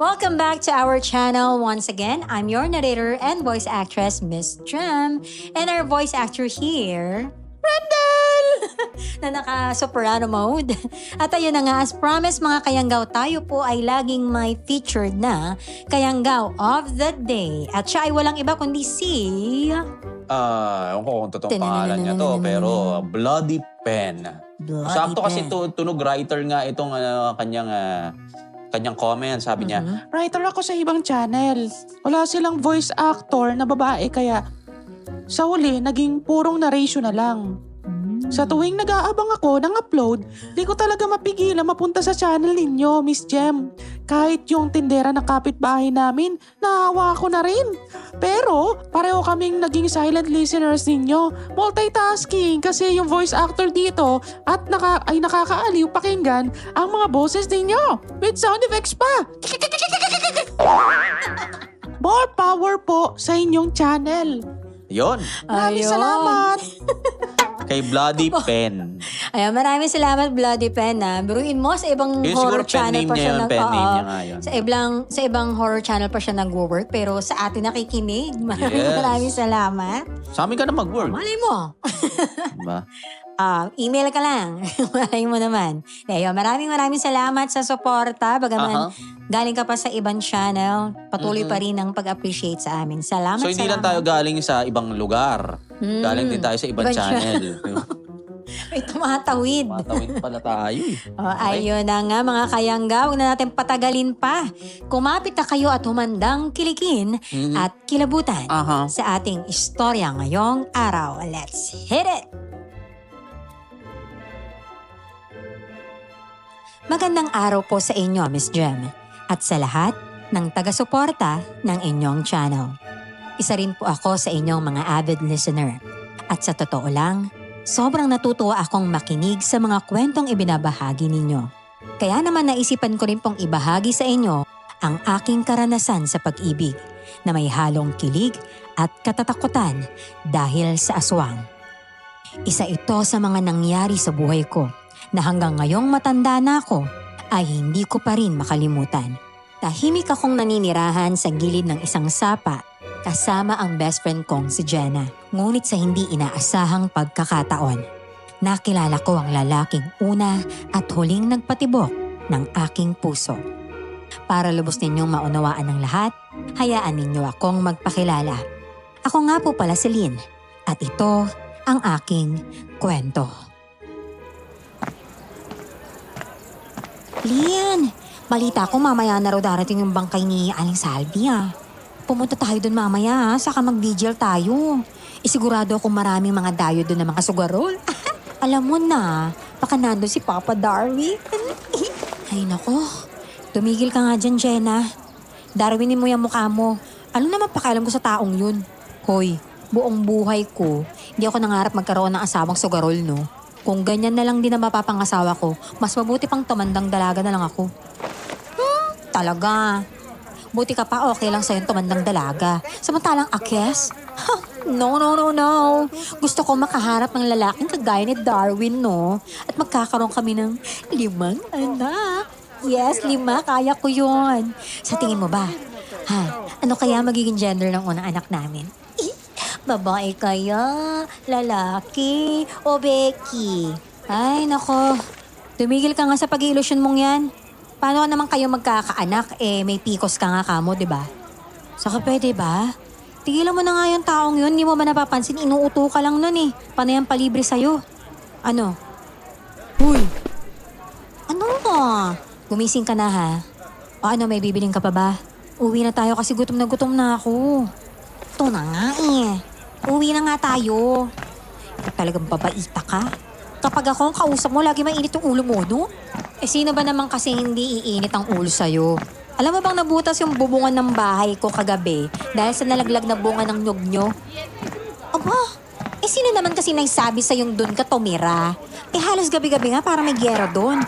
Welcome back to our channel. Once again, I'm your narrator and voice actress, Miss Jem. And our voice actor here, Randall! na naka-soprano mode. At ayun na nga, as promised mga kayanggaw, tayo po ay laging may featured na kayanggaw of the day. At siya ay walang iba kundi si... Ewan ko kung totoong pangalan niya to, pero Bloody Pen. Sakto kasi tunog writer nga itong kanyang comment. Sabi niya, Writer ako sa ibang channel. Wala silang voice actor na babae kaya sa huli naging purong narration na lang. Sa tuwing nag-aabang ako ng upload, di ko talaga mapigilan mapunta sa channel ninyo, Miss Jem. Kahit yung tindera ng kapitbahay namin, nahawa ako na rin. Pero pareho kaming naging silent listeners ninyo. Multitasking kasi yung voice actor dito at ay nakakaaliw pakinggan ang mga boses ninyo. With sound effects pa. More power po sa inyong channel. yon, Maraming salamat. kay Bloody Pen. Ayan, maraming salamat, Bloody Pen, ha. Biruin mo, sa ibang Yun horror siguro pen channel name pa niya siya yun, pen name niya nga yun. Sa ibang horror channel pa siya nag-work, pero sa atin nakikinig. Maraming salamat. Sa amin ka na mag-work. Malay mo. Diba? Email ka lang. Malay mo naman. Ayun, maraming salamat sa suporta. Bagaman, galing ka pa sa ibang channel, patuloy pa rin ang pag-appreciate sa amin. Salamat, So hindi lang tayo galing sa ibang lugar. Galing din tayo sa ibang channel. May tumatawid. Matawid pala tayo eh. Ayun na nga mga kayangga, huwag na natin patagalin pa. Kumapit na kayo at humandang kilikin at kilabutan sa ating istorya ngayong araw. Let's hit it! Magandang araw po sa inyo, Miss Jem, at sa lahat ng taga-suporta ng inyong channel. Isa rin po ako sa inyong mga avid listener. At sa totoo lang, sobrang natutuwa akong makinig sa mga kwentong ibinabahagi ninyo. Kaya naman naisipan ko rin pong ibahagi sa inyo ang aking karanasan sa pag-ibig na may halong kilig at katatakutan dahil sa aswang. Isa ito sa mga nangyari sa buhay ko na hanggang ngayong matanda na ako ay hindi ko pa rin makalimutan. Tahimik akong naninirahan sa gilid ng isang sapa kasama ang best friend kong si Jenna. Ngunit sa hindi inaasahang pagkakataon, nakilala ko ang lalaking una at huling nagpatibok ng aking puso. Para lubos ninyong maunawaan ng lahat, hayaan ninyo akong magpakilala. Ako nga po pala si Lynn at ito ang aking kwento. Lynn, balita ko mamaya na raw darating yung bangkay ni Aling Salvi Pumunta tayo dun mamaya saka mag-vigil tayo. Isigurado akong maraming mga dayo dun ng mga sugarol. Alam mo na, baka nandun si Papa Darwin. Ay nako, tumigil ka nga dyan, Jenna. Darwinin mo yung mukha mo. Ano naman pakialam ko sa taong yun? Hoy, buong buhay ko, hindi ako nangarap magkaroon ng asawang sugarol, no? Kung ganyan na lang din ang mapapangasawa ko, mas mabuti pang tumandang dalaga na lang ako. Talaga. Buti ka pa okay lang sa'yo tumandang dalaga. Samantalang akes? No. Gusto ko makaharap ng lalaking kagaya ni Darwin, no? At magkakaroon kami ng 5 anak. Yes, 5. Kaya ko yun. Sa tingin mo ba? Ano kaya magiging gender ng unang anak namin? Babae kaya, lalaki, o Becky? Ay, nako. Tumigil ka nga sa pag-iilusyon mong yan. Paano naman kayo magkakaanak? May pikos ka nga kamo, di ba? Saka pwede ba? Tigilan mo na nga yung taong yun. Hindi mo ba napapansin? Inuuto ka lang nun Paano yan palibre sa'yo? Ano? Uy! Ano mo? Gumising ka na ha? O ano, may bibiling ka pa ba? Uwi na tayo kasi gutom na ako. Ito na nga Uwi na nga tayo. Talagang babaita ka. Kapag ako ang kausap mo, lagi mainit yung ulo mo, no? Sino ba naman kasi hindi iinit ang ulo sa'yo? Alam mo bang nabutas yung bubungan ng bahay ko kagabi dahil sa nalaglag na bunga ng nyog nyo? Aba, sino naman kasi nagsabi sa'yong doon ka tumira? Halos gabi-gabi nga para may gyera doon.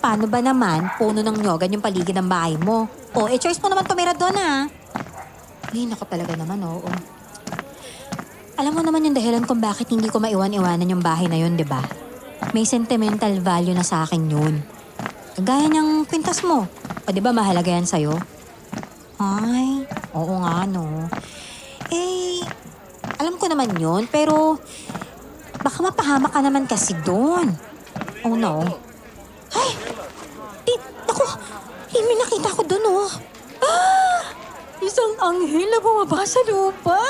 Paano ba naman puno ng nyogan yung paligid ng bahay mo? Choice mo naman tumira doon Ay, naku talaga naman, oo. Alam mo naman yung dahilan kung bakit hindi ko maiwan-iwanan yung bahay na yun, di ba? May sentimental value na sa akin yun. Kagaya niyang kwintas mo. O di ba mahalaga yan sa'yo? Ay, oo nga no. Eh, alam ko naman yun, pero baka mapahamak ka naman kasi doon. Oh no. Ay! Naku! May nakita ko doon oh. Ah! Isang anghel na bumaba sa lupa!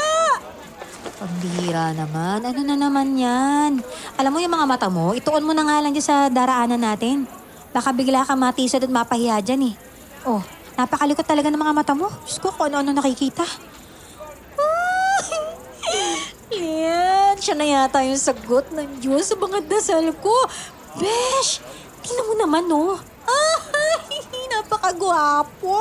Pambihira naman. Ano na naman yan? Alam mo yung mga mata mo, ituon mo na nga lang dyan sa daraanan natin. Baka bigla ka matisod at mapahiya dyan eh. Oh, napakalikot talaga ng mga mata mo. Diyos ko, kung ano-ano nakikita. Yan, siya na yata yung sagot ng Diyos sa mga dasal ko. Besh, tingnan mo naman oh. Ay, napakagwapo.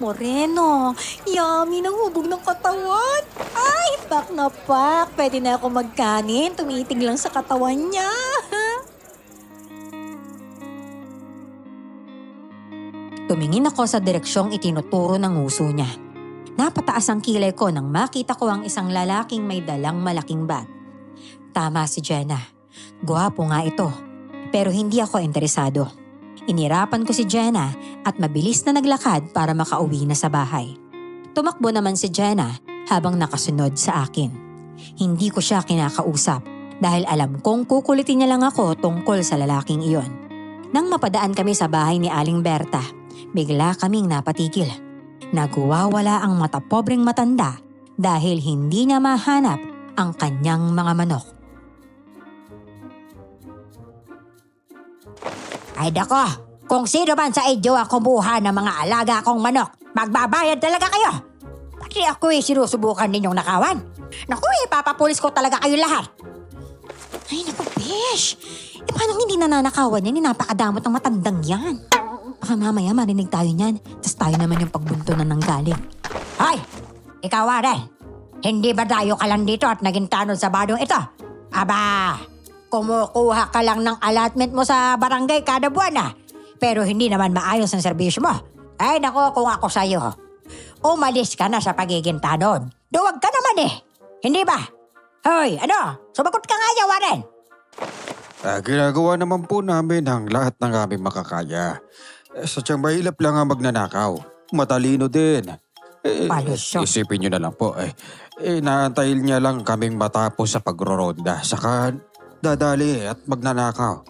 Moreno, yummy ng hubog ng katawan. Ay, pak na pak. Pwede na ako magkanin. Tumitig lang sa katawan niya. Tumingin ako sa direksyong itinuturo ng nguso niya. Napataas ang kilay ko nang makita ko ang isang lalaking may dalang malaking bag. Tama si Jenna. Gwapo nga ito. Pero hindi ako interesado. Inirapan ko si Jenna at mabilis na naglakad para makauwi na sa bahay. Tumakbo naman si Jenna habang nakasunod sa akin. Hindi ko siya kinakausap dahil alam kong kukulitin niya lang ako tungkol sa lalaking iyon. Nang mapadaan kami sa bahay ni Aling Berta, bigla kaming napatigil. Nagwawala ang matapobreng matanda dahil hindi niya mahanap ang kanyang mga manok. Ay dako, kung sino man sa inyo ang kumuha ng mga alaga kong manok, magbabayad talaga kayo. Pati ako'y sinusubukan ninyong nakawan. Naku, ipapapulis ko talaga kayo lahat. Ay naku, Besh. Paano hindi nananakawan yan? Napakadamot ng matandang yan. Baka mamaya marinig tayo niyan, tas tayo naman yung pagbuntunan ng galing. Hoy! Ikaw, Warren! Hindi ba dayo ka lang dito at naging tanod sa badong ito? Aba! Kumukuha ka lang ng allotment mo sa barangay kada buwan ah. Pero hindi naman maayos ang serbisyo mo. Ay nako, kung ako sa'yo, umalis ka na sa pagiging tanod. Duwag ka naman eh. Hindi ba? Hoy, ano? Sumagot ka nga niya, Warren! Ginagawa naman po namin ang lahat ng aming makakaya. Sadyang mahilap lang ang magnanakaw. Matalino din. Palusyo. Isipin nyo na lang po. Naantayin niya lang kaming matapos sa pagroronda. Saka dadali at magnanakaw.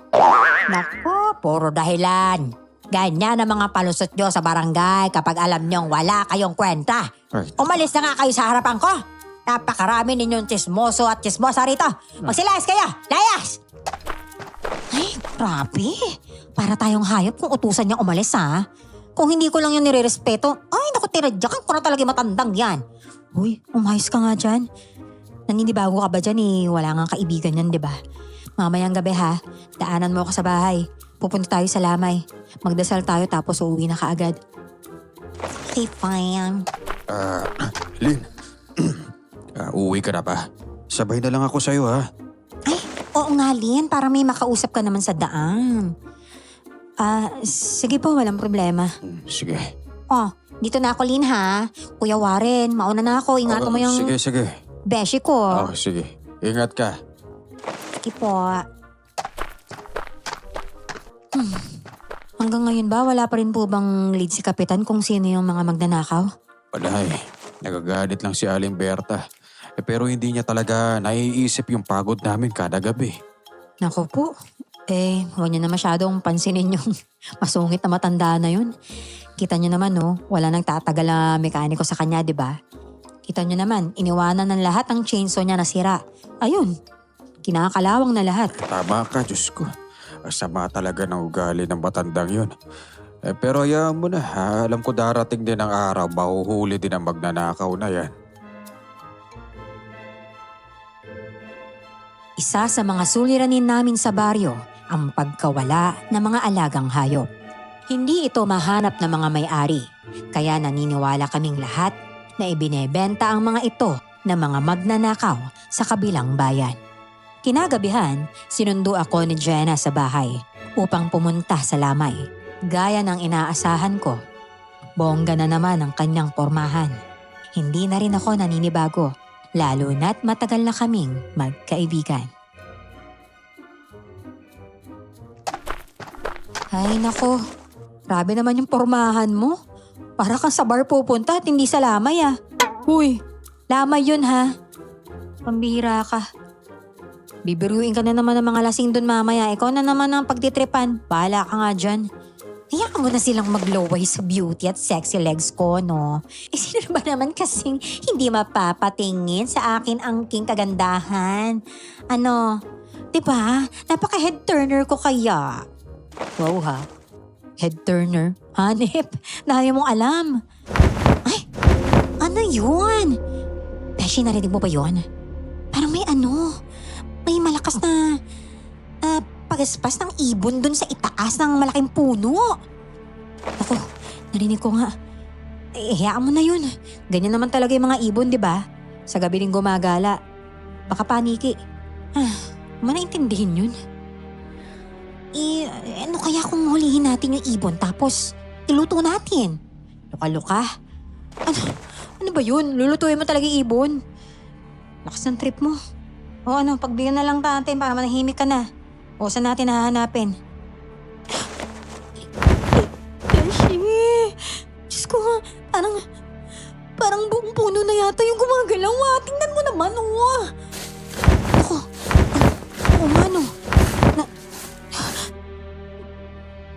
Naku, puro dahilan. Ganyan ang mga palusot nyo sa barangay kapag alam nyong wala kayong kwenta. Ay, Umalis na nga kayo sa harapan ko. Napakarami ninyong chismoso at chismosa rito. Magsilayas kayo! Layas! Ay, grabe. Para tayong hayop kung utusan niyang umalis ha. Kung hindi ko lang yung nirerespeto, ay naku, tiradyakan ko na talaga matandang yan. Uy, umayos ka nga dyan. Naninibago ka ba dyan eh? Wala nga kaibigan yan, di ba? Mamayang gabi ha, daanan mo ako sa bahay. Pupunta tayo sa lamay. Magdasal tayo tapos uuwi na kaagad. Okay, fine. Lynn. Uwi ka na ba? Sabay na lang ako sa'yo ha. Ay, oo nga, Lynn. Para may makausap ka naman sa daan. Sige po, walang problema. Sige. Oh, dito na ako, Lynn, ha? Kuya Warren, mauna na ako. Ingatan mo yung Sige. beshi ko. Sige. Ingat ka. Sige po. Hanggang ngayon ba, wala pa rin po bang lead si Kapitan kung sino yung mga magnanakaw? Wala eh. Nagagalit lang si Aling Berta. Pero hindi niya talaga naiisip yung pagod namin kada gabi. Naku po. Huwag niyo na masyadong pansinin yung masungit na matanda na yun. Kita niyo naman, no? Wala nang tatagal na mekaniko sa kanya, di ba? Kita niyo naman, iniwanan ng lahat ang chainsaw niya na sira. Ayun, kinakalawang na lahat. Tama ka, Diyos ko. Sama talaga ng ugali ng matandang yun. Pero hayaan mo na, ha? Alam ko darating din ang araw, mahuhuli din ang magnanakaw na yan. Isa sa mga suliranin namin sa baryo ang pagkawala ng mga alagang hayop. Hindi ito mahanap ng mga may-ari, kaya naniniwala kaming lahat na ibinebenta ang mga ito ng mga magnanakaw sa kabilang bayan. Kinagabihan, sinundo ako ni Jenna sa bahay upang pumunta sa lamay. Gaya ng inaasahan ko, bongga na naman ang kanyang pormahan. Hindi na rin ako naninibago, lalo na't matagal na kaming magkaibigan. Ay nako, grabe naman yung pormahan mo. Para kang sa bar pupunta at hindi sa lamay ah. Huy, lamay yun ha. Pambihira ka. Bibiruin ka na naman ng mga lasing dun mamaya. Ikaw na naman ang pagtitripan. Bahala ka nga dyan. Hayaan mo na silang magloway sa beauty at sexy legs ko, no? Sino ba naman kasing hindi mapapatingin sa akin angking kagandahan? Ano, diba? Napaka-head turner ko kaya. Wow ha, head turner. Hanip, dahil mong alam. Ay, ano yun? Beshi, narinig mo ba yun? Parang may may malakas na pagaspas ng ibon dun sa itaas ng malaking puno. Ako, narinig ko nga. Hayaan mo na yun. Ganyan naman talaga yung mga ibon, di ba? Sa gabi rin gumagala. Baka paniki. Manaintindihin yun. Ano kaya kung hulihin natin yung ibon tapos iluto natin? Luka-luka? Ano ba yun? Lulutuin mo talaga yung ibon? Lakas ng trip mo. O pagbigyan na lang natin para manahimik ka na. O saan natin hahanapin? Beshi! Diyos ko, parang buong puno na yata yung gumagalaw. Tingnan mo naman, Ako, oo nga,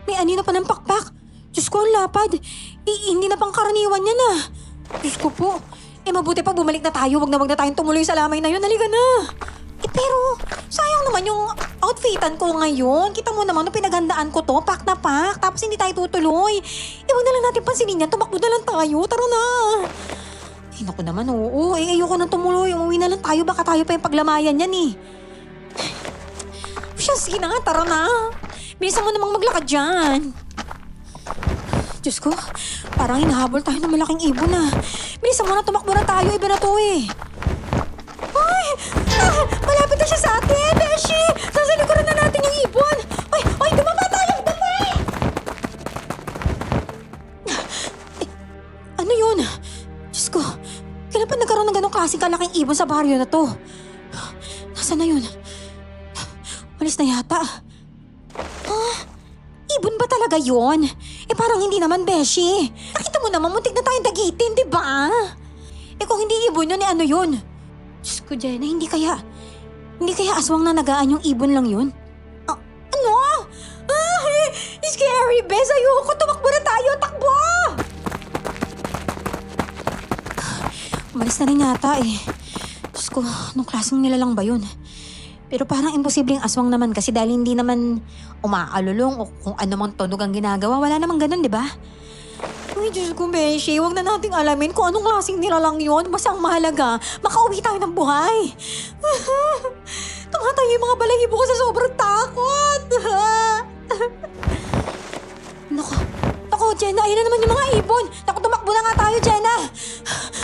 may anino pa ng pakpak. Diyos ko, ang lapad. Hindi na pang karaniwan yan ah. Diyos ko po. Mabuti pa bumalik na tayo. Wag na tayong tumuloy sa lamay na yun. Halika na. Pero, sayang naman yung outfitan ko ngayon. Kita mo naman, pinaghandaan ko to. Pak na pak. Tapos hindi tayo tutuloy. Huwag na lang natin pansinin yan. Tumakbo na lang tayo. Tara na. Naku naman, oo. Ayoko nang tumuloy. Umuwi na lang tayo. Baka tayo pa yung paglamayan yan eh. Sige na nga, tara na. Bilisan mo namang maglakad dyan. Diyos ko, parang hinahabol tayo ng malaking ibon ah. Bilisan mo na, tumakbo na tayo. Iba na to eh. Ay! Malapit na siya sa atin, Beshi! Nasa likuran na natin yung ibon. Ay! Dumapa tayo! Dali! Ano yun? Diyos ko, kailan pa nagkaroon ng ganong klaseng kalaking ibon sa baryo na to? Nasaan na yun? Walis na yata. Ibon ba talaga yun? Parang hindi naman, Beshi. Nakita mo naman, muntik na tayong dagitin, di ba? Kung hindi ibon yun, ano yun? Diyos ko, Jenna, hindi kaya aswang na nagaan yung ibon lang yun? Ano? Scary, Bes. Ayoko, tumakbo na tayo. Takbo! Umalis na rin yata eh. Diyos ko, anong klaseng nilalang ba yun? Pero parang imposibleng aswang naman kasi dahil hindi naman umaalulong o kung ano mang tunog ang ginagawa. Wala namang ganun, di ba? Ay, Diyos ko, Beshi. Huwag na nating alamin kung anong klaseng nilalang yun. Basta ang mahalaga, makauwi tayo ng buhay. Tumatay yung mga balahibo ko sa sobrang takot. Naku, Jenna. Ayun na naman yung mga ibon. Naku, tumakbo na nga tayo, Jenna.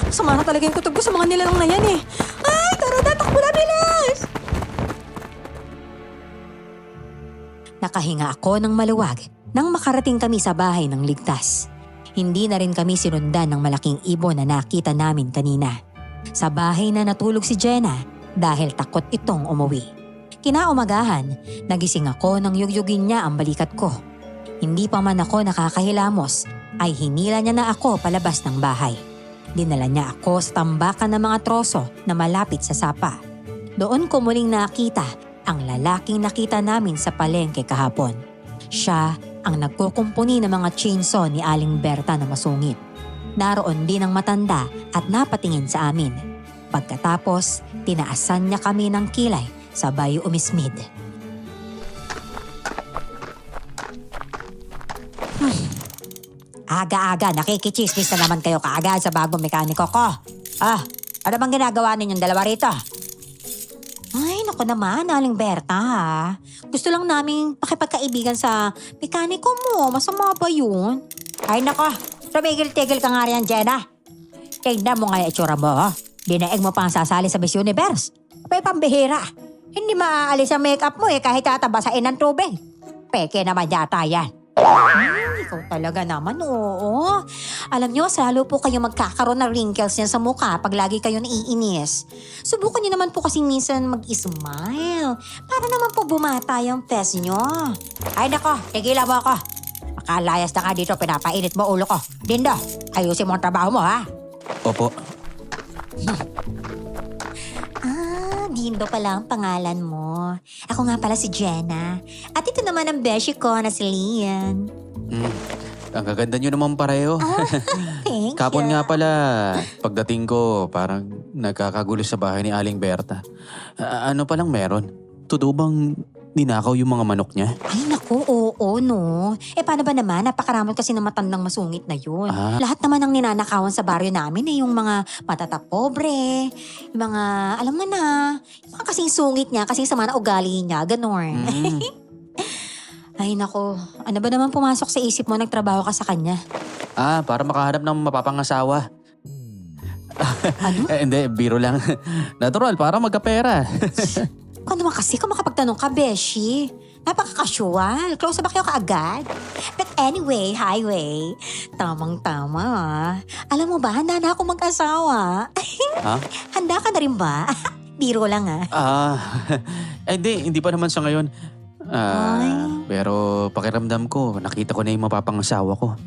Sama na talaga yung kutob ko sa mga nilalang na yan eh. Ay, tara na, takbo na, bilis! Nakahinga ako ng maluwag nang makarating kami sa bahay ng ligtas. Hindi na rin kami sinundan ng malaking ibon na nakita namin kanina. Sa bahay na natulog si Jenna dahil takot itong umuwi. Kinaumagahan, nagising ako nang yugyugin niya ang balikat ko. Hindi pa man ako nakakahilamos ay hinila niya na ako palabas ng bahay. Dinala niya ako sa tambakan ng mga troso na malapit sa sapa. Doon ko muling nakita ang lalaking nakita namin sa palengke kahapon. Siya ang nagkukumpuni ng mga chainsaw ni Aling Berta na masungit. Naroon din ang matanda at napatingin sa amin. Pagkatapos, tinaasan niya kami ng kilay sabay umismid. Aga-aga, nakikichismis na naman kayo kaagad sa bagong mekaniko ko. Ano bang ginagawa ninyong dalawa rito? Ay, naku naman, Aling Berta ha. Gusto lang naming pakipagkaibigan sa mekaniko mo. Masama ba yun? Ay nako, tumigil-tigil ka nga riyan, Jenna. Tignan mo nga yung itsura mo. Dinaig mo pang sasali sa Miss Universe. May pambihira. Hindi maaalis ang makeup mo kahit tatabasain ng tubig. Peke naman yata yan. Ikaw talaga naman, oo. Alam nyo, lalo po kayo magkakaroon ng wrinkles yan sa mukha pag lagi kayo naiinis. Subukan nyo naman po kasi minsan mag-smile para naman po bumata yung face nyo. Ay nako, tigilan mo ako. Makalayas na ka dito, pinapainit mo ulo ko. Dindo, ayusin mo ang trabaho mo, ha? Opo. Dindo pala ang pangalan mo. Ako nga pala si Jenna. At ito naman ang beshi ko na si Lian. Ang gaganda nyo naman pareho. Thank Kapon you. nga pala, pagdating ko, parang nagkakagulo sa bahay ni Aling Berta. Ano palang meron? Tudo bang ninakaw yung mga manok niya? Ay naku, oo no. Paano ba naman? Napakaramot kasi ng matandang masungit na yun. Lahat naman ng ninanakawan sa baryo namin yung mga matatapobre, yung mga, alam mo na, yung mga kasing sungit niya, kasing sama na ugali niya, ganon. Ay naku, ano ba naman pumasok sa isip mo nagtrabaho ka sa kanya? Para makahanap ng mapapangasawa. Ano? Hindi, biro lang. Natural, para magkapera. Kung naman kasi, kung makapagtanong ka, Beshi. Napaka-casual. Close na ba kayo kaagad? But anyway, highway. Tamang-tama. Alam mo ba, handa na ako mag-asawa. Ha? Handa ka na rin ba? Biro lang Hindi pa naman sa ngayon. Ay. Pero pakiramdam ko, nakita ko na yung mapapangasawa ko.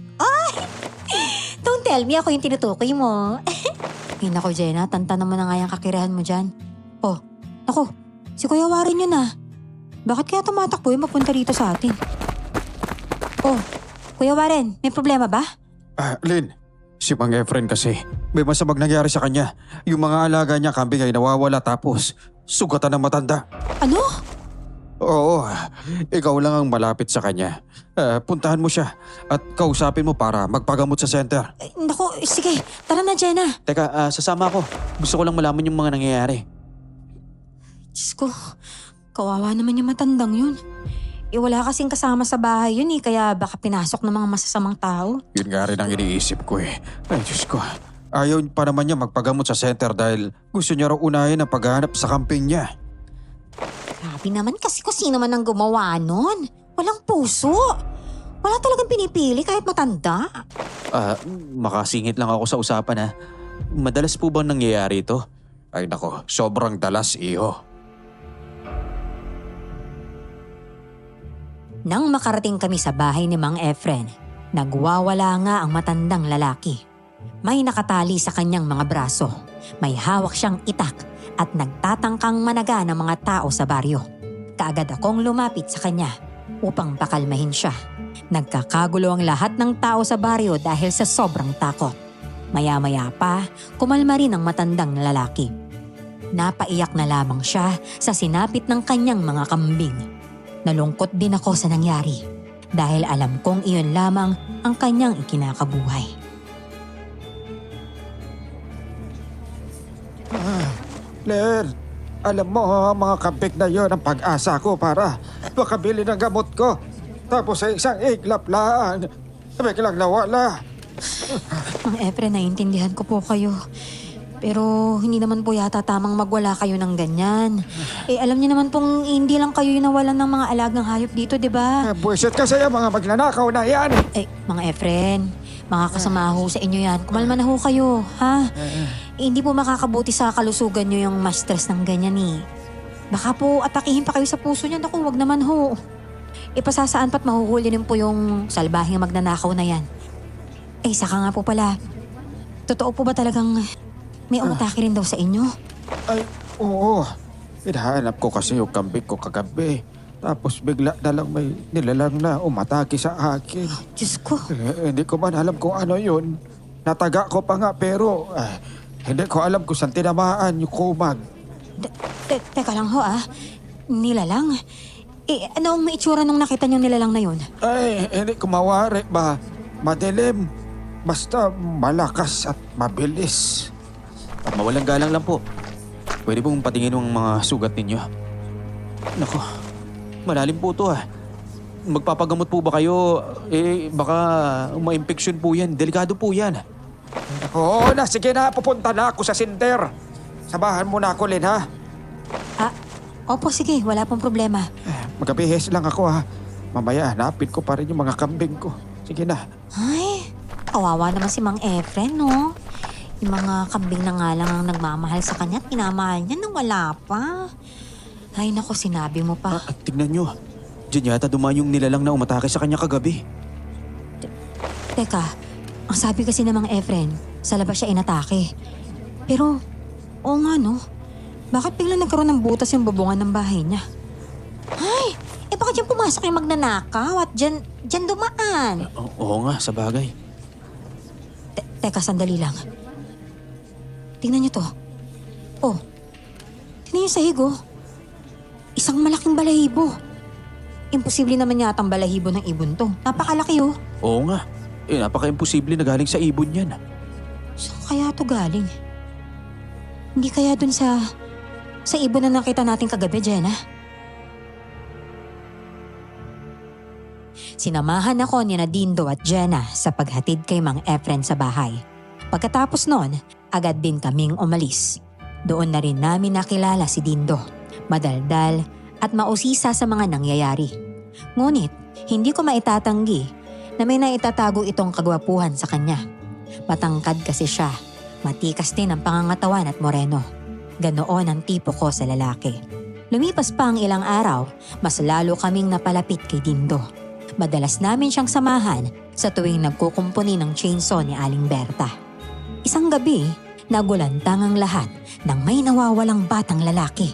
Don't tell me ako yung tinutukoy mo. Ay nako, Jenna, tanta naman na nga yung kakirahan mo dyan. Oh, nako, si Kuya Warren yun ah. Bakit kaya tumatakbo yung mapunta rito sa atin? Oh, Kuya Warren, may problema ba? Lynn, si Mang Efren kasi, may masamang nangyari sa kanya. Yung mga alaga niya kambing ay nawawala tapos sugatan ng matanda. Ano? Oo, ikaw lang ang malapit sa kanya. Puntahan mo siya at kausapin mo para magpagamot sa center. Ay, naku, sige, tara na, Jenna. Teka, sasama ako. Gusto ko lang malaman yung mga nangyayari. Diyos ko, kawawa naman yung matandang yun. Wala kasing kasama sa bahay yun kaya baka pinasok ng mga masasamang tao. Yun nga rin ang iniisip ko eh. Ay, Diyos ko. Ayaw pa naman niya magpagamot sa center dahil gusto niya raw unahin ang paghahanap sa camping niya. Grabe naman kasi kung sino man ang gumawa nun. Walang puso. Wala talagang pinipili kahit matanda. Makasingit lang ako sa usapan ha. Madalas po bang nangyayari ito? Ay nako, sobrang dalas iho. Nang makarating kami sa bahay ni Mang Efren, nagwawala nga ang matandang lalaki. May nakatali sa kanyang mga braso. May hawak siyang itak at nagtatangkang managa ng mga tao sa baryo. Kaagad akong lumapit sa kanya upang pakalmahin siya. Nagkakagulo ang lahat ng tao sa baryo dahil sa sobrang takot. Maya-maya pa, kumalma rin ang matandang lalaki. Napaiyak na lamang siya sa sinapit ng kanyang mga kambing. Nalungkot din ako sa nangyari dahil alam kong iyon lamang ang kanyang ikinakabuhay. Len, alam mo ang mga kambing na yon ang pag-asa ko para makabili ng gamot ko. Tapos sa isang iglap lang, biglang nawala. Mang Efren, naiintindihan ko po kayo. Pero hindi naman po yata tamang magwala kayo ng ganyan. Alam niyo naman pong hindi lang kayo yung nawalan ng mga alagang hayop dito, di ba? Buwisit kasi ang mga magnanakaw na yan. Mga Efren, mga kasama ho sa inyo yan. Kumalma na ho kayo, ha? Hindi po makakabuti sa kalusugan niyo yung ma-stress ng ganyan Baka po atakihin pa kayo sa puso niya. Naku, wag naman ho. Ipasasaan pa't mahuhuli din po yung salbahing magnanakaw na yan. Saka nga po pala, totoo po ba talagang may umatake rin daw sa inyo? Ay, oo. Hinahanap ko kasi yung kambing ko kagabi. Tapos bigla na lang may nilalang na umatake sa akin. Diyos ko. Hindi ko man alam kung ano yun. Nataga ko pa nga pero hindi ko alam kung saan tinamaan yung kumag. Teka lang ho Nilalang? Anong may itsura nung nakita niyong nilalang na yun? Ay, hindi ko mawari ba? Madilim. Basta malakas at mabilis. Mawalang galang lang po. Pwede pong patingin ng mga sugat ninyo. Nako, malalim po to Magpapagamot po ba kayo? Baka ma-infection po yan. Delikado po yan. Oo na, sige na. Pupunta na ako sa sinter. Sabahan mo na ako, Lynn, ha? Opo, sige. Wala pong problema. Magabihis lang ako, ha? Mamaya, hanapin ko pa rin yung mga kambing ko. Sige na. Ay, kawawa naman si Mang Efren, no? Yung mga kambing na nga lang ang nagmamahal sa kanya at pinamahal niya nang wala pa. Ay, naku, sinabi mo pa. Tignan nyo. Diyan yata dumaan yung nilalang na umatake sa kanya kagabi. Teka, ang sabi kasi ng mga Efren, sa labas siya inatake. Pero, oo nga no, bakit biglang nagkaroon ng butas yung bubungan ng bahay niya? Ay, baka dyan pumasok yung magnanakaw at dyan dumaan. Oo nga, sa bagay. Teka, sandali lang. Tingnan niyo to. Oh, tingnan niyo sa higo. Isang malaking balahibo. Imposible naman yata ang balahibo ng ibon to. Napakalaki oh. Oo nga. Napaka-imposible na galing sa ibon yan. Saan kaya to galing? Hindi kaya dun sa ibon na nakita natin kagabi, Jenna? Sinamahan ako ni Dindo at Jenna sa paghatid kay Mang Efren sa bahay. Pagkatapos nun, agad din kaming umalis. Doon na rin namin nakilala si Dindo, madaldal at mausisa sa mga nangyayari. Ngunit, hindi ko maitatanggi na may naitatago itong kagwapuhan sa kanya. Matangkad kasi siya, matikas din ang pangangatawan at moreno. Ganoon ang tipo ko sa lalaki. Lumipas pa ang ilang araw, mas lalo kaming napalapit kay Dindo. Madalas namin siyang samahan sa tuwing nagkukumpuni ng chainsaw ni Aling Berta. Isang gabi, nagulantang ang lahat nang may nawawalang batang lalaki.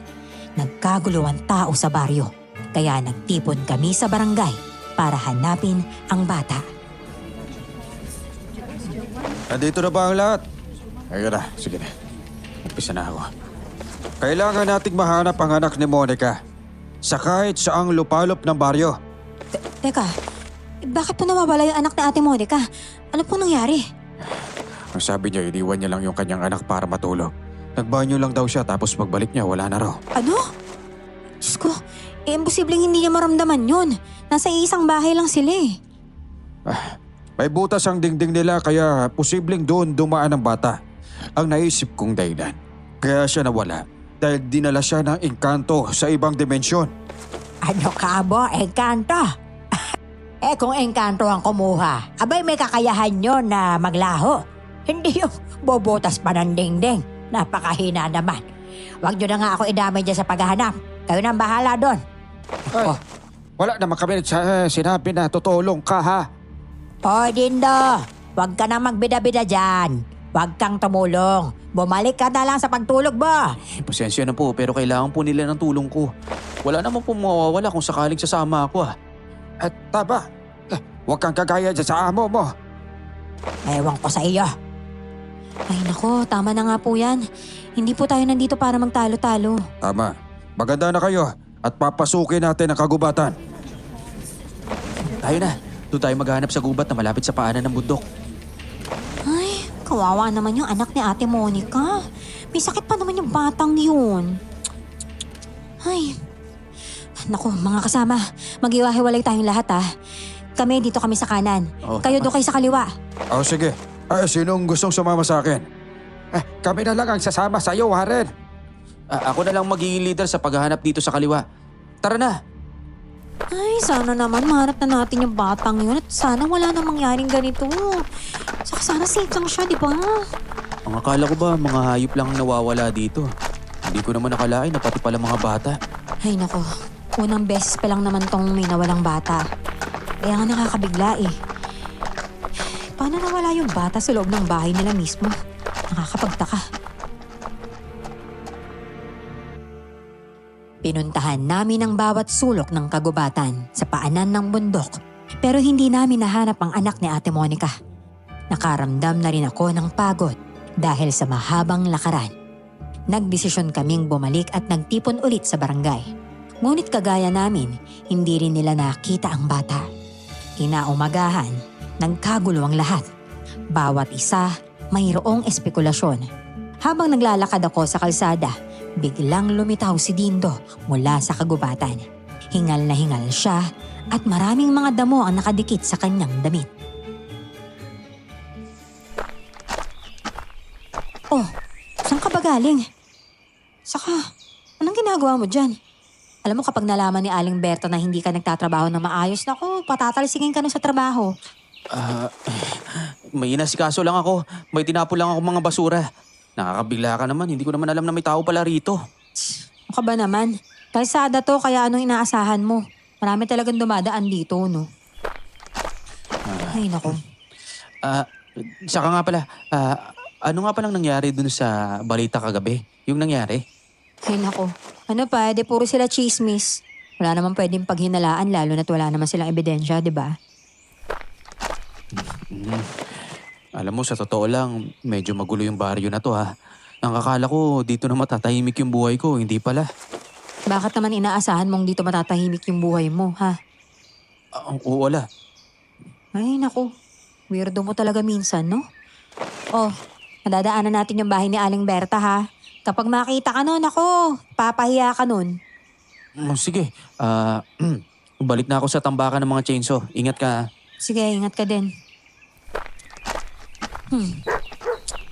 Nagkagulo ang tao sa baryo, kaya nagtipon kami sa barangay para hanapin ang bata. Nandito na ba ang lahat? Ayun na, sige na. Umpisa na ako. Kailangan nating mahanap ang anak ni Monica sa kahit saang lupalop ng baryo. Teka, bakit po nawawala yung anak ni Ate Monica? Ano pong nangyari? Ang sabi niya, iniwan niya lang yung kanyang anak para matulog. Nagbanyo lang daw siya tapos pagbalik niya, wala na raw. Ano? Diyos ko, imposibleng hindi niya maramdaman yun. Nasa isang bahay lang sila eh. May butas ang dingding nila kaya posibleng doon dumaan ang bata. Ang naisip kong dahilan. Kaya siya nawala dahil dinala siya ng engkanto sa ibang dimensyon. Ano ka bo, engkanto? Kung engkanto ang kumuha, abay may kakayahan yun na maglaho. Hindi yung bobotas pa ng dingding. Napakahina naman. Huwag nyo na nga ako idamay dyan sa paghahanap. Kayo na ang bahala doon. Ay, wala naman kami sinabi na tutulong ka ha. O Dindo, huwag ka na magbida-bida dyan. Huwag kang tumulong. Bumalik ka na lang sa pagtulog mo. Pasensya na po pero kailangan po nila ng tulong ko. Wala naman po mawawala kung sakaling sasama ako At taba, huwag kang kagaya dyan sa amo mo. Ewan ko sa iyo. Ay nako, tama na nga po yan. Hindi po tayo nandito para magtalo-talo. Tama, maganda na kayo at papasukin natin ang kagubatan. Tayo na. Doon tayo maghanap sa gubat na malapit sa paanan ng bundok. Ay, kawawa naman yung anak ni Ate Monica. May sakit pa naman yung batang yun. Ay, naku mga kasama, mag-iwahiwalay tayong lahat ah. Kami dito kami sa kanan. Oh, Kayo doon kayo sa kaliwa. O sige, sinong gustong sumama sa akin? Kami na lang ang sasama sa iyo, Warren. Ako na lang magiging leader sa paghahanap dito sa kaliwa. Tara na! Ay, sana naman mahanap na natin yung batang yun at sana wala na mangyaring ganito. Saka sana safe lang siya, di ba? Ang akala ko ba mga hayop lang ang nawawala dito. Hindi ko naman nakalain na pati pala mga bata. Ay nako, unang beses pa lang naman tong may nawalang bata. Kaya nga nakakabigla eh. Paano nawala yung bata sa loob ng bahay nila mismo? Nakakapagtaka. Pinuntahan namin ang bawat sulok ng kagubatan sa paanan ng bundok pero hindi namin nahanap ang anak ni Ate Monica. Nakaramdam na rin ako ng pagod dahil sa mahabang lakaran. Nagdesisyon kaming bumalik at nagtipon ulit sa barangay. Ngunit kagaya namin, hindi rin nila nakita ang bata. Kinaumagahan, nagkagulo ang lahat. Bawat isa mayroong espekulasyon. Habang naglalakad ako sa kalsada, biglang lumitaw si Dindo mula sa kagubatan. Hingal na hingal siya at maraming mga damo ang nakadikit sa kanyang damit. Oh, saan ka ba galing? Saka, anong ginagawa mo dyan? Alam mo kapag nalaman ni Aling Berta na hindi ka nagtatrabaho na maayos, naku, patatalsingin ka na sa trabaho. May inasikaso lang ako. May tinapon lang ako mga basura. Nakakabigla ka naman. Hindi ko naman alam na may tao pala rito. Ano ka ba naman? Kalsada to, kaya anong inaasahan mo? Marami talagang dumadaan dito, no? Ay, naku. Ah, saka nga pala, ano nga palang nangyari dun sa balita kagabi? Yung nangyari? Ay nako, ano pa, di puro sila chismis. Wala naman pwedeng paghinalaan lalo na't wala naman silang ebidensya, di ba? Alam mo, sa totoo lang, medyo magulo yung baryo na to ha. Ang akala ko, dito na matatahimik yung buhay ko, hindi pala. Bakit naman inaasahan mong dito matatahimik yung buhay mo, ha? Oo, wala. Ay nako, weirdo mo talaga minsan, no? Oh, nadadaanan natin yung bahay ni Aling Berta, ha? Kapag makita ka nun, ako, papahiya ka nun. Sige, balik na ako sa tambakan ng mga chainsaw. Ingat ka ha. Sige, ingat ka din.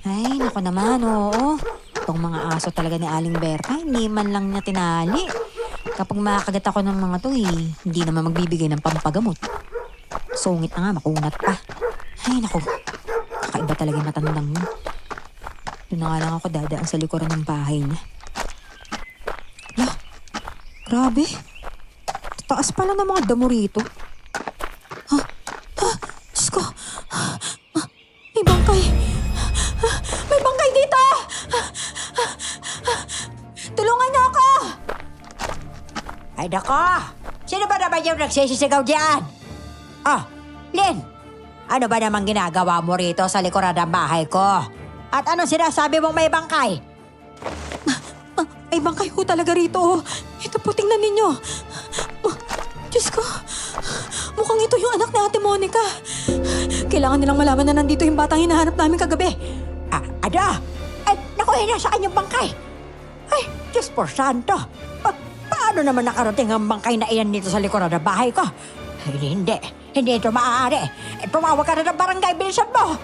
Ay, naku naman, oo. Itong mga aso talaga ni Aling Berta, hindi man lang niya tinali. Kapag makakagat ako ng mga to, hindi naman magbibigay ng pampagamot. Sungit na nga, makunat pa. Ay, naku. Kakaiba talaga yung matandang yun. Doon na nga lang ako dadaan sa likuran ng bahay niya. Lah, grabe. Taas pala ng mga damo rito. Diyos ko. May bangkay. May bangkay dito! Tulungan niyo ako! Ay nako! Sino ba naman yung nagsisisigaw diyan? Oh, Lynn! Ano ba namang ginagawa mo rito sa likuran ng bahay ko? At anong sinasabi mong may bangkay? May bangkay ho talaga rito. Oh. Ito po, tingnan ninyo. Oh, Diyos ko. Mukhang ito yung anak ni Ate Monica. Kailangan nilang malaman na nandito yung batang hinahanap namin kagabi. Ada? Ay, naku, nasa kanyang bangkay. Ay, Diyos por santo. Paano naman nakarating ang bangkay na iyan dito sa likuran ng bahay ko? Ay, hindi. Hindi ito maaari. Tumawag ka na ng barangay, bilisan mo.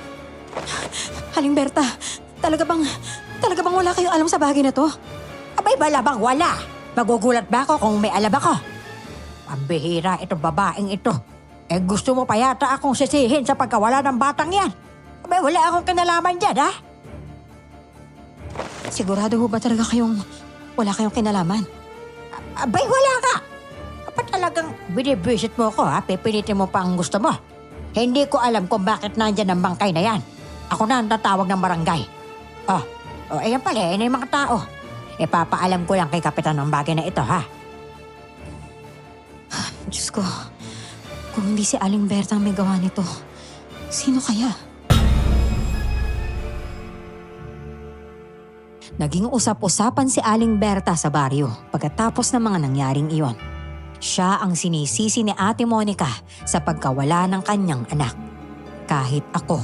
Aling Berta, talaga bang wala kayong alam sa bagay na to? Abay, malamang wala. Magugulat ba ako kung may alam ako? Pambihira itong babaeng ito. Eh gusto mo pa yata akong sisihin sa pagkawala ng batang yan. Abay, wala akong kinalaman dyan, ha? Sigurado ho ba talaga wala kayong kinalaman? Abay, wala ka. Ba't talagang binibisit mo ko, ha? Pipilitin mo pa ang gusto mo. Hindi ko alam kung bakit nandyan ang bangkay na yan. Ako na ang tatawag ng barangay. Ayan pala, yan yung mga tao. Ipapaalam ko lang kay kapitan ng bagay na ito, ha? Diyos ko, kung hindi si Aling Berta ang may gawa nito, sino kaya? Naging usap-usapan si Aling Berta sa baryo pagkatapos ng mga nangyaring iyon. Siya ang sinisisi ni Ate Monica sa pagkawala ng kanyang anak. Kahit ako,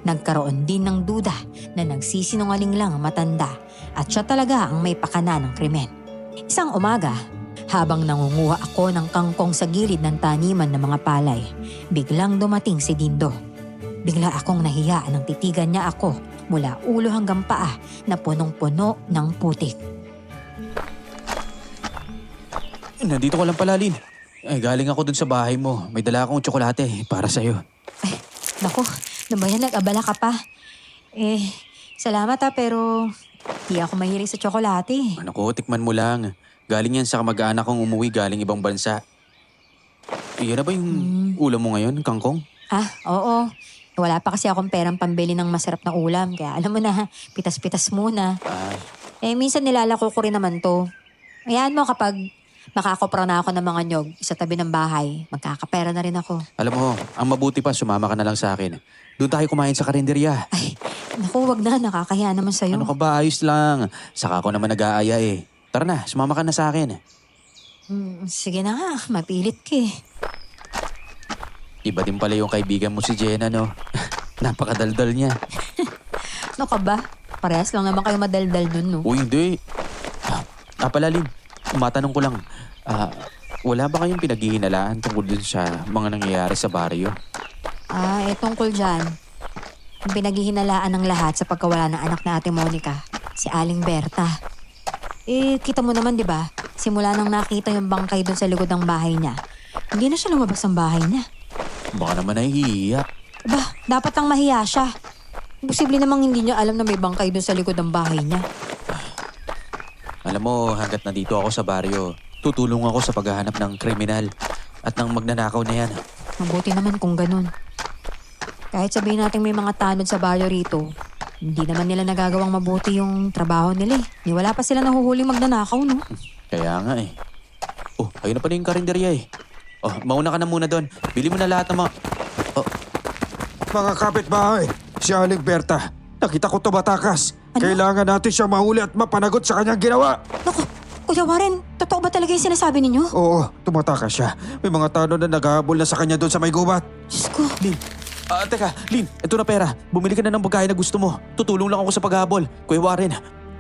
nagkaroon din ng duda na nagsisinungaling lang ang matanda at siya talaga ang may pakana ng krimen. Isang umaga, habang nangunguha ako ng kangkong sa gilid ng taniman ng mga palay, biglang dumating si Dindo. Bigla akong nahiya nang titigan niya ako mula ulo hanggang paa na punong-puno ng putik. Nandito ko lang pala, Lynn. Ay, galing ako dun sa bahay mo. May dala akong tsokolate para sa'yo. Ay, naku, nabayan nag-abala ka pa. Salamat pero di ako mahilig sa tsokolate. Naku, tikman mo lang. Galing yan sa kamag-anak kong umuwi galing ibang bansa. Iyan na ba yung ulam mo ngayon, kangkong? Oo. Wala pa kasi akong perang pambili ng masarap na ulam. Kaya alam mo na, pitas-pitas muna. Minsan nilalako ko rin naman to. Ayan mo, kapag makakopra na ako ng mga nyog sa tabi ng bahay, magkakapera na rin ako. Alam mo, ang mabuti pa, sumama ka na lang sa akin. Doon tayo kumain sa karinderya. Ay, naku, wag na. Nakakahiya naman sa'yo. Ano ka ba? Ayos lang. Saka ako naman nag-aaya eh. Tara na, sumama ka na sa akin. Sige na nga, mapilit ka eh. Iba din pala yung kaibigan mo si Jenna, no? Napakadaldal niya. Ano ka ba? Parehas lang naman kayo madaldal nun, no? Uy, hindi. Pala, Lynn, matanong ko lang. Wala ba kayong pinaghihinalaan tungkol dun sa mga nangyayari sa baryo? Tungkol dyan. Ang pinaghihinalaan ng lahat sa pagkawala ng anak na Ate Monica, si Aling Berta. Kita mo naman, di ba? Simula nang nakita yung bangkay doon sa likod ng bahay niya, hindi na siya lumabas ng bahay niya. Baka naman nahihiya. Ba, dapat lang mahiya siya. Posible namang hindi niya alam na may bangkay doon sa likod ng bahay niya. Alam mo, hanggat nandito ako sa baryo, tutulong ako sa paghahanap ng kriminal at ng magnanakaw na yan. Mabuti naman kung ganun. Kahit sabihin natin may mga tanod sa baryo rito, hindi naman nila nagagawang mabuti yung trabaho nila eh. Ni wala pa sila nahuhuling magnanakaw, no? Kaya nga eh. Oh, ayun na pala yung karinderya eh. Oh, mauna ka na muna doon. Bili mo na lahat ng mga... Mga kapitbahay, si Aling Berta. Nakita ko tumatakas. Kailangan natin siya mahuli at mapanagot sa kanyang ginawa. Naku, Kuya Warren, totoo ba talaga yung sinasabi ninyo? Oo, tumatakas siya. May mga tanod na naghahabol na sa kanya doon sa may gubat. Diyos ko. Lin, teka, Lin, ito na pera. Bumili ka na ng pagkain na gusto mo. Tutulong lang ako sa paghahabol. Kuya Warren,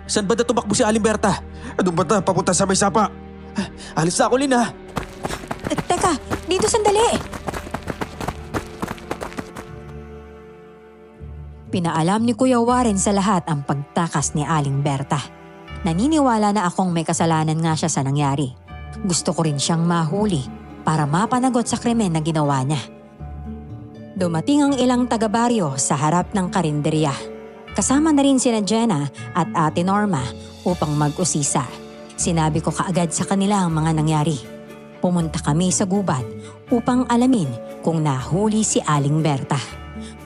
saan ba na tumakbo si Aling Berta? Doon ba na papunta sa may sapa? Alis na ako, Lin ha. Teka, dito sandali. Pinaalam ni Kuya Warren sa lahat ang pagtakas ni Aling Berta. Naniniwala na akong may kasalanan nga siya sa nangyari. Gusto ko rin siyang mahuli para mapanagot sa krimen na ginawa niya. Dumating ang ilang taga-baryo sa harap ng karinderya. Kasama na rin sina Jenna at Ate Norma upang mag-usisa. Sinabi ko kaagad sa kanila ang mga nangyari. Pumunta kami sa gubat upang alamin kung nahuli si Aling Berta.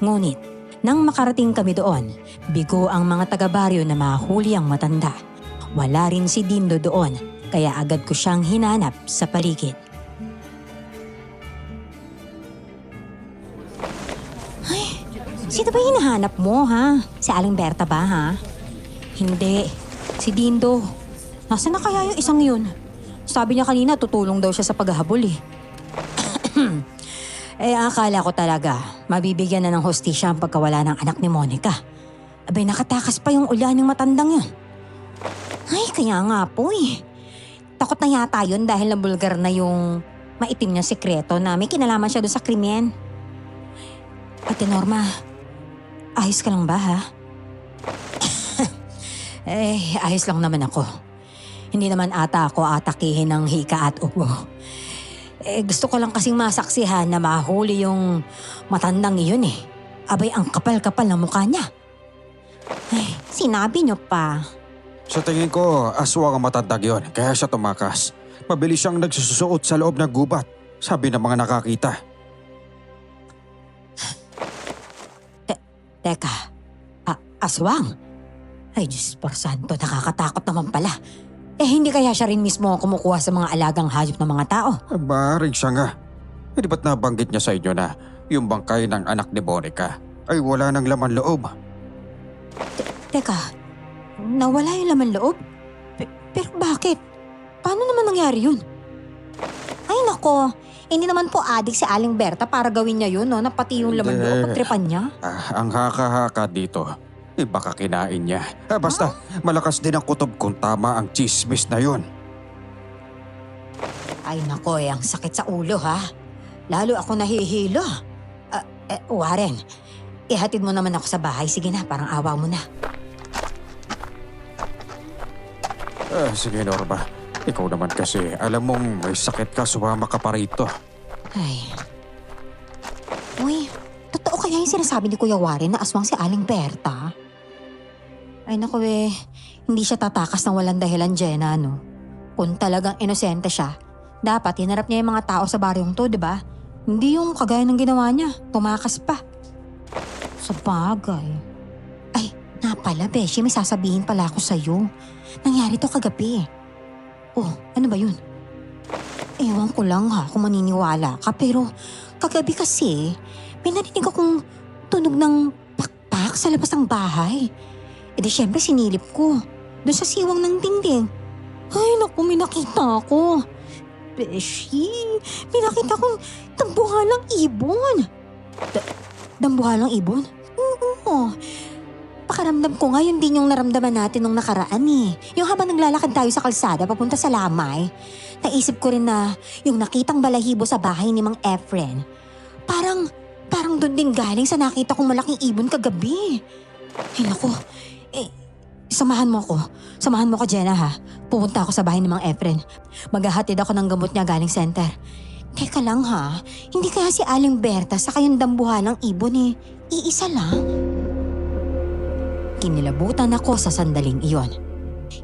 Ngunit, nang makarating kami doon, bigo ang mga taga-baryo na mahuli ang matanda. Wala rin si Dindo doon, kaya agad ko siyang hinanap sa paligid. Ay, sino ba hinahanap mo ha? Si Aling Berta ba ha? Hindi, si Dindo. Nasaan na kaya yung isang yun? Sabi niya kanina tutulong daw siya sa paghahabol eh. Akala ko talaga, mabibigyan na ng hostisya ang pagkawala ng anak ni Monica. Abay, nakatakas pa yung ulan ng matandang yun. Ay, kaya nga po eh. Takot na yata yun dahil nabulgar na yung maitim niyang sikreto na may kinalaman siya doon sa krimen. Ate Norma, ayos ka lang ba ha? Ayos lang naman ako. Hindi naman ata ako atakihin ng hika at ubo. Gusto ko lang kasing masaksihan na mahuli yung matandang iyon eh. Abay, ang kapal-kapal ng mukha niya. Ay, sinabi niyo pa. Sa tingin ko, aswang ang matandang yun, kaya siya tumakas. Mabilis siyang nagsusuot sa loob ng gubat, sabi ng mga nakakita. Teka, aswang? Ay, Diyos por santo, nakakatakot naman pala. Hindi kaya siya rin mismo kumukuha sa mga alagang hayop ng mga tao? Maaaring siya nga. Di ba't nabanggit niya sa inyo na yung bangkay ng anak ni Monica ay wala ng laman loob? Teka, nawala yung laman loob? Pero bakit? Paano naman nangyari yun? Ay nako, hindi naman po adik si Aling Berta para gawin niya yun, no? Na pati yung laman loob, pagtripan niya. Ang haka-haka dito, baka kinain niya. Basta, malakas din ang kutob kung tama ang chismis na yun. Ay nako, ang sakit sa ulo ha. Lalo ako nahihilo. Warren, ihatid mo naman ako sa bahay. Sige na, parang awa mo na. Sige Norma, ikaw naman kasi alam mong may sakit ka, sumama ka pa rito. Ay. Uy, totoo kaya yung sinasabi ni Kuya Warren na aswang si Aling Berta? Ay naku hindi siya tatakas ng walang dahilan, Jenna, no? Kung talagang inosente siya, dapat hinarap niya yung mga tao sa baryong to, di ba? Hindi yung kagaya ng ginawa niya, tumakas pa. Sa bagay. Ay, nga pala, Beshi, may sasabihin pala ako sa'yo. Nangyari to kagabi. Oh, ano ba yun? Ewan ko lang ha kung maniniwala ka, pero kagabi kasi, may narinig akong tunog ng pakpak sa labas ng bahay. Di syempre sinilip ko, doon sa siwang ng dingding. Ay naku, may nakita ako. Beshi, may nakita akong dambuhalang ibon. Dambuhalang ibon? Oo. Pakaramdam ko nga yun din yung naramdaman natin nung nakaraan eh. Yung habang naglalakad tayo sa kalsada papunta sa Lamay, naisip ko rin na yung nakitang balahibo sa bahay ni Mang Efren, parang doon din galing sa nakita kong malaking ibon kagabi. Ay naku, samahan mo ko Jenna ha. Pupunta ako sa bahay ni Mang Efren. Maghahatid ako ng gamot niya galing center. Teka lang ha, hindi kaya si Aling Berta sa kayong dambuhan ng ibon iisa lang? Kinilabutan ako sa sandaling iyon.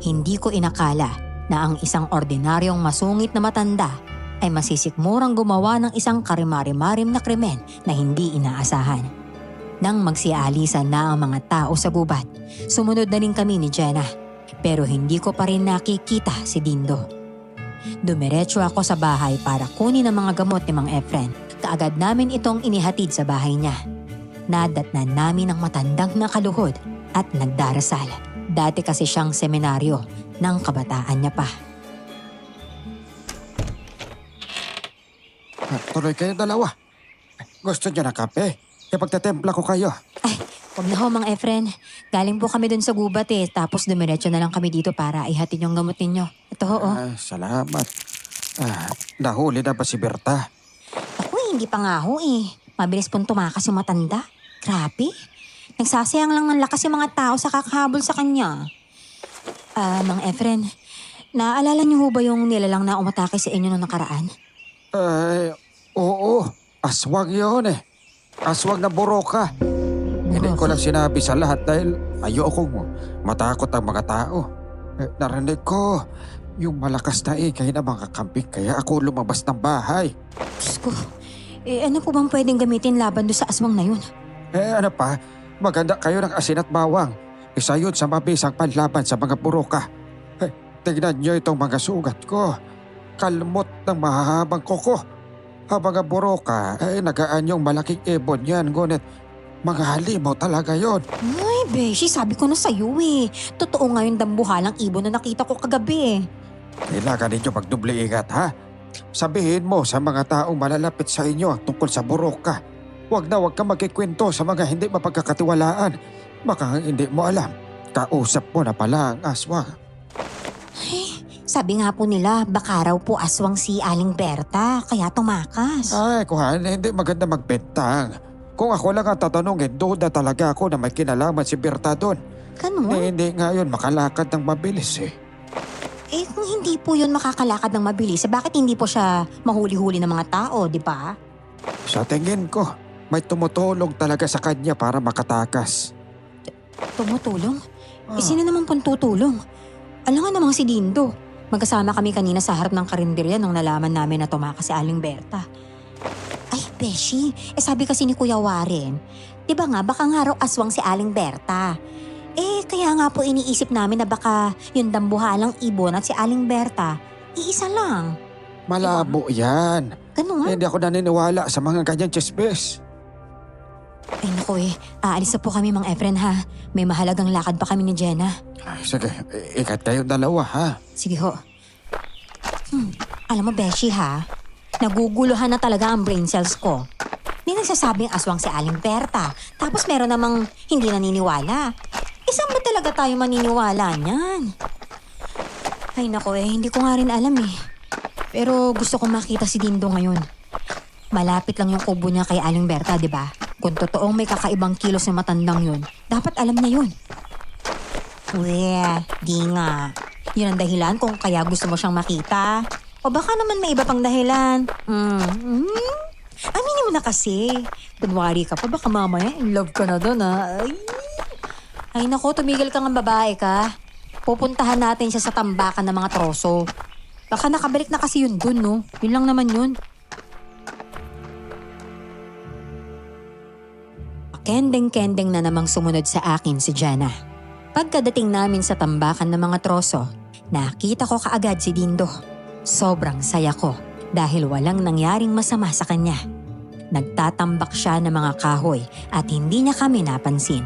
Hindi ko inakala na ang isang ordinaryong masungit na matanda ay masisikmurang gumawa ng isang karimari-marim na krimen na hindi inaasahan. Nang magsialisan na ang mga tao sa gubat, sumunod na rin kami ni Jenna. Pero hindi ko pa rin nakikita si Dindo. Dumiretso ako sa bahay para kunin ang mga gamot ni Mang Efren. Kaagad namin itong inihatid sa bahay niya. Nadatnan namin ang matandang nakaluhod at nagdarasal. Dati kasi siyang seminaryo ng kabataan niya pa. Tuloy kayo dalawa. Gusto niyo ng kape? Ipagtatempla ko kayo. Ay, wag na ho, Mang Efren. Galing po kami dun sa gubat tapos dumiretso na lang kami dito para ihatid yung gamot ninyo. Ito ho, oh. Ay, salamat. Nahuli na ba si Berta? Ako hindi pa nga ho Mabilis pong tumakas yung matanda. Grabe. Nagsasayang lang ng lakas yung mga tao sa kakahabol sa kanya. Mang Efren, naaalala niyo ho ba yung nilalang na umatake sa inyo noong nakaraan? Ay, oo. Aswang yun eh. Aswang na buroka. Hindi ko lang sinabi sa lahat dahil ayokong matakot ang mga tao. Narinig ko yung malakas na ingay ng mga kambing kaya ako lumabas ng bahay. Diyos ko, ano po bang pwedeng gamitin laban doon sa aswang na yun? Ano pa, maganda kayo ng asin at bawang. Isa yun sa mabisang panlaban sa mga buroka. Tignan nyo itong mga sugat ko. Kalmot ng mahahabang kuko. Ang mga buroka, nagaan yung malaking ibon yan, ngunit mga halimaw talaga yon. Ay, Beshi, sabi ko na sa'yo Totoo nga yung dambuhalang ibon na nakita ko kagabi Kailangan ninyo magdubli ingat, ha? Sabihin mo sa mga taong malalapit sa inyo tungkol sa buroka. Huwag ka magkikwento sa mga hindi mapagkakatiwalaan. Baka hindi mo alam. Kausap mo na pala ang aswang. Sabi nga po nila, baka raw po aswang si Aling Berta, kaya tumakas. Ay, kuhan, hindi maganda magbentang. Kung ako lang ang tatanungin, duda talaga ako na may kinalaman si Berta doon. Ganun? Hindi ngayon makalakad ng mabilis Kung hindi po yun makakalakad ng mabilis, bakit hindi po siya mahuli-huli ng mga tao, di ba? Sa tingin ko, may tumutulong talaga sa kanya para makatakas. Tumutulong? Sino naman pong tutulong? Alam nga namang si Dindo. Magkasama kami kanina sa harap ng karinderya nung nalaman namin na tumakas si Aling Berta. Ay, Beshi, sabi kasi ni Kuya Warren, di ba nga baka nga raw aswang si Aling Berta. Kaya nga po iniisip namin na baka yung dambuhalang ibon at si Aling Berta, iisa lang. Malabo yan. Ganun? Hindi ako naniniwala sa mga ganyang chismis. Ay naku aalis na po kami Mang Efren ha. May mahalagang lakad pa kami ni Jenna. Ay, sige, ingat kayong dalawa, ha? Sige ho. Alam mo Beshi ha, naguguluhan na talaga ang brain cells ko. May nagsasabing aswang si Aling Berta, tapos meron namang hindi naniniwala. Saan ba talaga tayo maniniwala niyan? Ay nako hindi ko nga rin alam Pero gusto kong makita si Dindo ngayon. Malapit lang yung kubo niya kay Aling Berta, di ba? Kung totoong may kakaibang kilos ng matandang yun, dapat alam niya yun. Di nga. Yun ang dahilan kung kaya gusto mo siyang makita. O baka naman may iba pang dahilan. Aminin mo na kasi. Kunwari ka pa, baka mamaya in love ka na doon Ay nako, tumigil ka nga babae ka. Pupuntahan natin siya sa tambakan ng mga troso. Baka nakabalik na kasi yun dun, no? Yun lang naman yun. Kendeng-kendeng na namang sumunod sa akin si Jenna. Pagkadating namin sa tambakan ng mga troso, nakita ko kaagad si Dindo. Sobrang saya ko dahil walang nangyaring masama sa kanya. Nagtatambak siya ng mga kahoy at hindi niya kami napansin.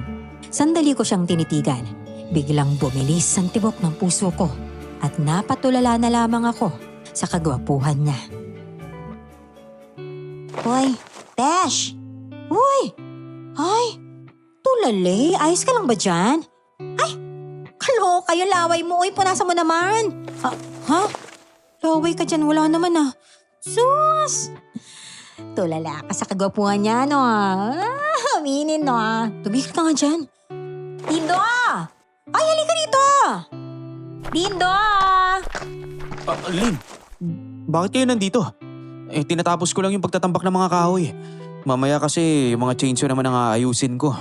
Sandali ko siyang tinitigan. Biglang bumilis ang tibok ng puso ko at napatulala na lamang ako sa kagwapuhan niya. Hoy, Besh! Uy! Ay, tulali, ayos ka lang ba dyan? Ay, kaloka yung laway mo. Uy, punasan mo naman. Ha? Laway ka dyan, wala naman Sus! Tulala ka sa kagwapuhan niya, no? Aminin, no? Tumigil ka nga dyan. Dindo! Ay, halika dito! Dindo! Lin, bakit kayo nandito? Tinatapos ko lang yung pagtatambak ng mga kahoy. Mamaya kasi yung mga chainsaw naman ang aayusin ko.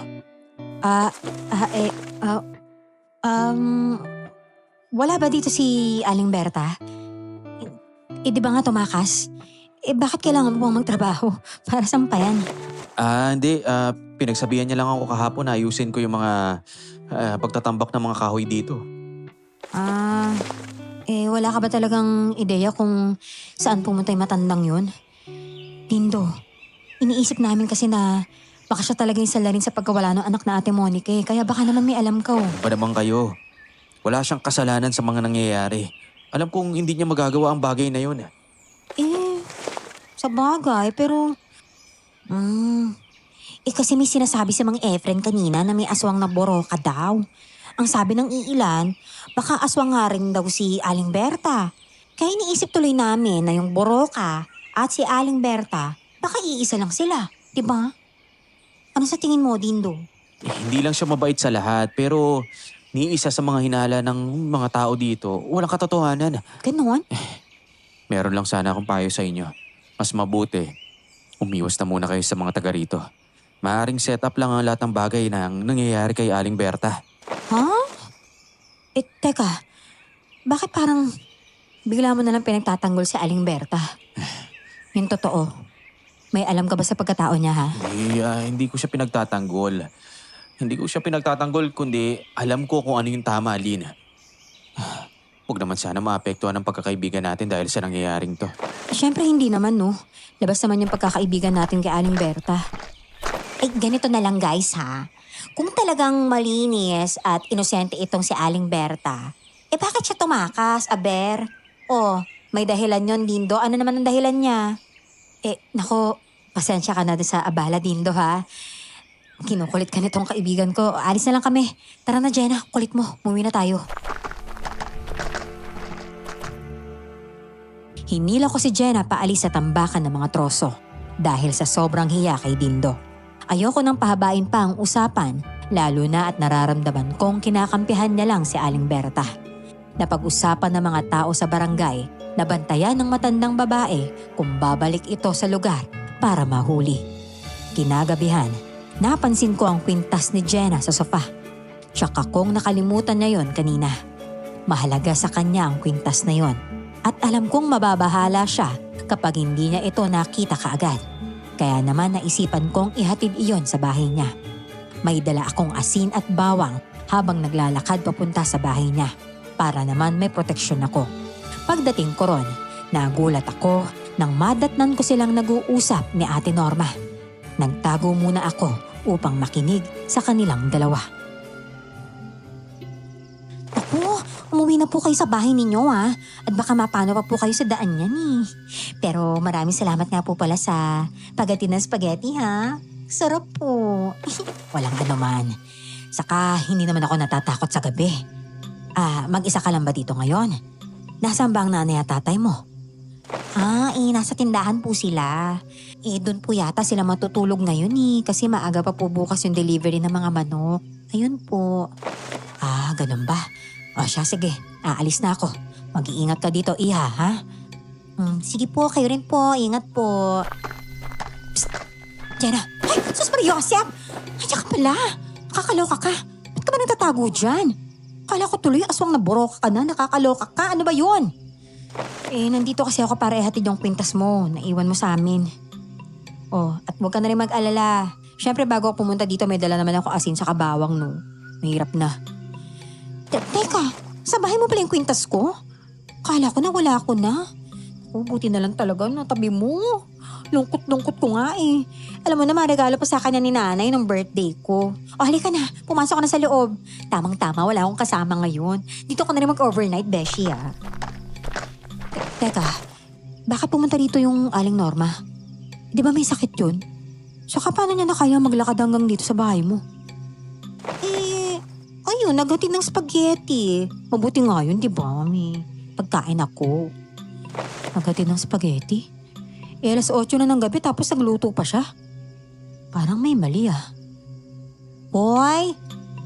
Wala ba dito si Aling Berta? Di ba nga tumakas? Bakit kailangan mo pang magtrabaho? Para saan pa yan? Hindi. Pinagsabihan niya lang ako kahapon na ayusin ko yung mga pagtatambak ng mga kahoy dito. Wala ka ba talagang ideya kung saan pumunta yung matandang yun? Dindo, iniisip namin kasi na baka siya talaga yung salarin sa pagkawala ng anak na Ate Monica eh. Kaya baka naman may alam ka oh. Ba naman kayo? Wala siyang kasalanan sa mga nangyayari. Alam kong hindi niya magagawa ang bagay na yun. Sa bagay, pero... kasi may sinasabi si Mang Efren kanina na may aswang na boroka daw. Ang sabi ng iilan, baka aswang nga rin daw si Aling Berta. Kaya iniisip tuloy namin na yung boroka at si Aling Berta, baka iisa lang sila, di ba? Ano sa tingin mo, Dindo? Hindi lang siya mabait sa lahat, pero ni isa sa mga hinala ng mga tao dito, walang katotohanan. Ganon? Meron lang sana akong payo sa inyo. Mas mabuti, umiwas na muna kayo sa mga taga rito. Maaring set up lang ang lahat ng bagay na nangyayari kay Aling Berta. Ha? Teka. Bakit parang bigla mo na lang pinagtatanggol si Aling Berta? Yung totoo. May alam ka ba sa pagkatao niya, ha? Hindi ko siya pinagtatanggol. Hindi ko siya pinagtatanggol, kundi alam ko kung ano yung tama, Lin. Huwag naman sana maapektuhan ang pagkakaibigan natin dahil sa nangyayaring to. Siyempre hindi naman, no? Labas naman yung pagkakaibigan natin kay Aling Berta. Ganito na lang guys, ha? Kung talagang malinis at inosente itong si Aling Berta, bakit siya tumakas, Aber? May dahilan yon, Dindo. Ano naman ang dahilan niya? Nako, pasensya ka na din sa abala, Dindo, ha? Kinukulit ka nitong kaibigan ko. Alis na lang kami. Tara na, Jenna. Kulit mo. Umuwi na tayo. Hinila ko si Jenna paalis sa tambakan ng mga troso dahil sa sobrang hiya kay Dindo. Ayoko nang pahabain pa ang usapan, lalo na at nararamdaman kong kinakampihan niya lang si Aling Berta. Napag-usapan ng mga tao sa barangay na bantayan ng matandang babae kung babalik ito sa lugar para mahuli. Kinagabihan, napansin ko ang kwintas ni Jenna sa sofa. Tsaka kong nakalimutan niya yon kanina. Mahalaga sa kanya ang kwintas na yon at alam kong mababahala siya kapag hindi niya ito nakita kaagad. Kaya naman naisipan kong ihatid iyon sa bahay niya. May dala akong asin at bawang habang naglalakad papunta sa bahay niya para naman may proteksyon ako. Pagdating ko ron, nagulat ako nang madatnan ko silang nag-uusap ni Ate Norma. Nagtago muna ako upang makinig sa kanilang dalawa. Umuwi na po kayo sa bahay ninyo ha. At baka mapano pa po kayo sa daan yan eh. Pero maraming salamat nga po pala sa pagati ng spaghetti ha. Sarap po. Walang anuman. Saka hindi naman ako natatakot sa gabi. Mag-isa ka lang ba dito ngayon? Nasaan ba ang nanay at tatay mo? Nasa tindahan po sila. Doon po yata sila matutulog ngayon kasi maaga pa po bukas yung delivery ng mga manok. Ayun po. Ganun ba? Siya, sige. Aalis na ako. Mag-iingat ka dito, Iha, ha? Sige po, kayo rin po. Ingat po. Psst! Jenna! Ay! Sus Maria Josep! Andiyan ka pala. Nakakaloka ka. Ba't ka ba nagtatago dyan? Kala ko tuloy aswang na boroka ka na. Nakakaloka ka. Ano ba yun? Nandito kasi ako para ihatid yung kwintas mo. Naiwan mo sa amin. At huwag ka na rin mag-alala. Siyempre bago ako pumunta dito may dala naman ako asin sa kabawang, no? Mahirap na. Teka, sa bahay mo pala yung kwintas ko? Kala ko na wala ako na. Buti na lang talaga na tabi mo. Lungkot-lungkot ko nga eh. Alam mo naman, regalo pa sa kanya ni nanay ng birthday ko. Halika na, pumasok ka na sa loob. Tamang-tama, wala akong kasama ngayon. Dito ka na rin mag-overnight, Beshi ah. Teka, bakit pumunta dito yung Aling Norma? Di ba may sakit yun? Saka paano niya na kaya maglakad hanggang dito sa bahay mo? Ayun, naghatid ng spaghetti. Mabuti nga yun, di ba? May pagkain ako. Naghatid ng spaghetti? Alas 8 na ng gabi tapos nagluto pa siya. Parang may mali ah. Hoy,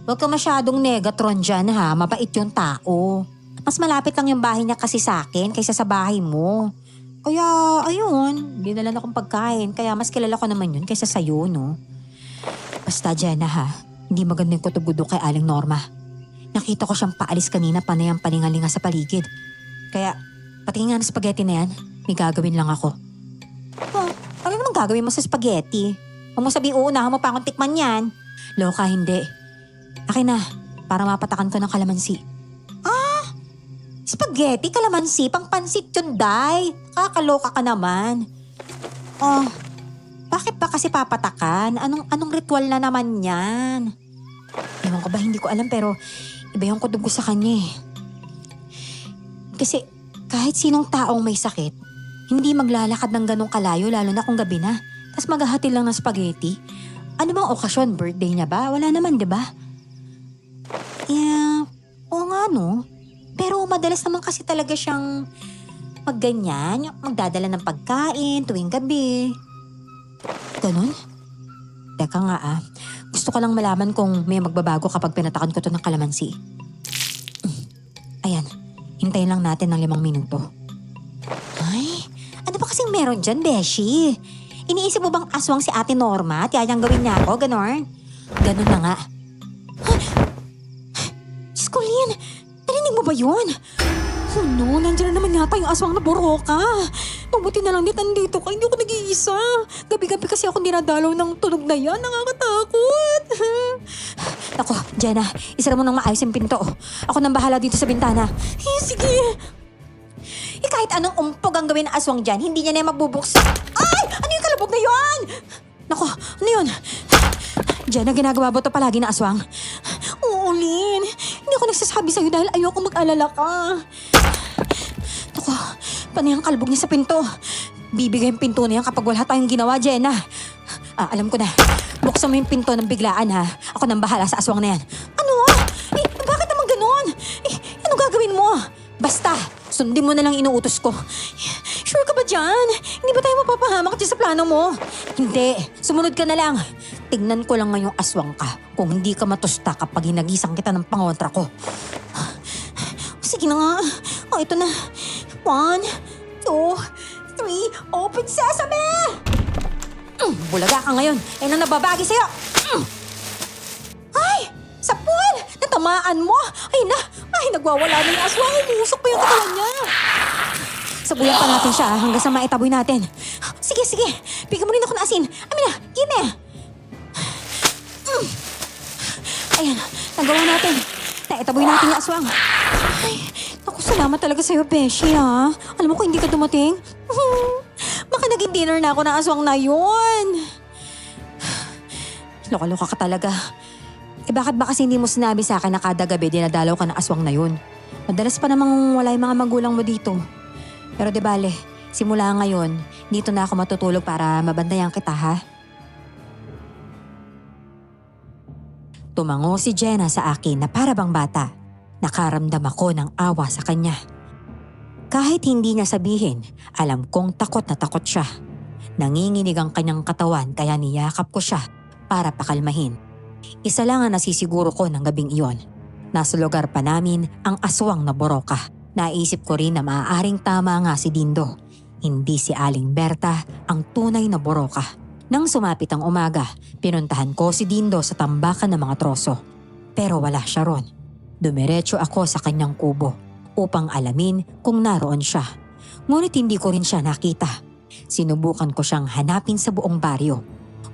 huwag ka masyadong negatron dyan ha. Mabait yung tao. Mas malapit lang yung bahay niya kasi sa akin kaysa sa bahay mo. Kaya, ayun, dinala na akong pagkain. Kaya mas kilala ko naman yun kaysa sa'yo, no? Basta dyan na ha. Hindi magandang kutugudo kay Aling Norma. Nakita ko siyang paalis kanina panayang palingalinga sa paligid. Kaya, patingin nga ng spaghetti na yan, may gagawin lang ako. gagawin mo sa spaghetti? Huwag mo sabihin uunahan mo pa akong tikman yan. Loka, hindi. Akin na, para mapatakan ko ng kalamansi. Spaghetti, kalamansi, pang pansit yun, Day. Kakaloka ka naman. Oh, bakit ba kasi papatakan? Anong ritual na naman yan? Ewan ko ba, hindi ko alam pero iba yung kutob ko sa kanya eh. Kasi kahit sinong taong may sakit, hindi maglalakad ng ganong kalayo lalo na kung gabi na. Tapos maghahati lang ng spaghetti. Ano bang okasyon? Birthday niya ba? Wala naman, di ba? Yeah, oo nga no. Pero madalas naman kasi talaga siyang magganyan, yung magdadala ng pagkain tuwing gabi. Ganon? Teka nga gusto ko lang malaman kung may magbabago kapag pinatakan ko to ng kalamansi. Ayan, hintayin lang natin ng 5 minuto. Ay, ano ba kasing meron dyan, Beshi? Iniisip mo bang aswang si Ate Norma at yayang gawin niya ako, ganon? Ganon na nga. Diyos ko, Lynn, narinig mo ba yun? Oh no, nandiyan na naman yata yung aswang na Boroka. Mabuti na lang nandito ka, hindi ako nag-iisa. Gabi-gabi kasi ako dinadalaw ng tunog na yan, nakakatakot. Ako, Jenna, isara mo nang maayos yung pinto. Ako nang bahala dito sa bintana. Sige. Kahit anong umpog ang gawin ng aswang dyan, hindi niya na mabubuksan. Ay! Ano yung kalabog na yun? Nako, ano yun? Jenna, ginagawa ba ito palagi na aswang? Oo, Lynn. Hindi ako nagsasabi sa'yo dahil ayoko mag-alala ka. Nako, paano yung kalabog niya sa pinto? Bibigay yung pinto na yan kapag wala tayong ginawa, Jenna. Alam ko na. Buksan mo yung pinto ng biglaan, ha? Ako nang bahala sa aswang na yan. Ano? Bakit naman ganun? Ano gagawin mo? Basta, sundin mo na lang inuutos ko. Sure ka ba dyan? Hindi ba tayo mapapahamak dyan sa plano mo? Hindi. Sumunod ka na lang. Tignan ko lang ngayong aswang ka kung hindi ka matusta kapag hinagisang kita ng pangontra ko. Sige na nga. Ito na. 1, 2, 3, open sesame! Bulaga ka ngayon. Ayun ang nababagi sa'yo. Ay! Sapul! Natamaan mo! Ay, nagwawala na yung aswang. Umusok pa yung katawan niya. Sabuyan pa natin siya hanggang sa maitaboy natin. Sige. Bigyan mo rin ako ng asin. Amina, gimme! Ayan, nagawa natin. Naitaboy natin yung aswang. Ay, naku, salamat talaga sa'yo, Beshi, ha? Alam mo kung hindi ka dumating, baka naging dinner na ako ng aswang na yun. Loka-loka ka talaga. Bakit ba kasi hindi mo sinabi sa akin na kada gabi dinadalaw ka ng aswang na yun? Madalas pa namang wala yung mga magulang mo dito. Pero di bale, simula ngayon, dito na ako matutulog para mabandayan kita, ha? Tumango si Jenna sa akin na para bang bata. Nakaramdam ako ng awa sa kanya. Kahit hindi niya sabihin, alam kong takot na takot siya. Nanginginig ang kanyang katawan kaya niyakap ko siya para pakalmahin. Isa lang ang nasisiguro ko ng gabing iyon. Nasa lugar pa namin ang aswang na Boroka. Naisip ko rin na maaaring tama nga si Dindo. Hindi si Aling Berta ang tunay na Boroka. Nang sumapit ang umaga, pinuntahan ko si Dindo sa tambakan ng mga troso. Pero wala siya ron. Dumiretso ako sa kanyang kubo upang alamin kung naroon siya. Ngunit hindi ko rin siya nakita. Sinubukan ko siyang hanapin sa buong baryo.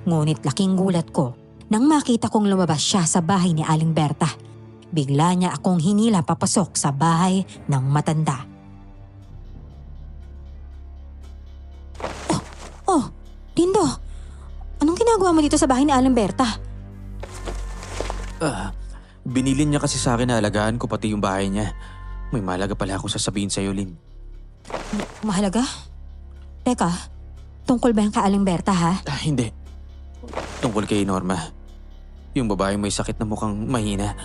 Ngunit laking gulat ko nang makita kong lumabas siya sa bahay ni Aling Berta. Bigla niya akong hinila papasok sa bahay ng matanda. Oh, Dindo, anong ginagawa mo dito sa bahay ni Aling Berta? Binilin niya kasi sa akin na alagaan ko pati yung bahay niya. May mahalaga pala akong sasabihin sa'yo, Lynn. Mahalaga? Teka, tungkol ba yung kay Aling Berta, ha? Hindi. Tungkol kay Norma. Yung babae may sakit na mukhang mahina.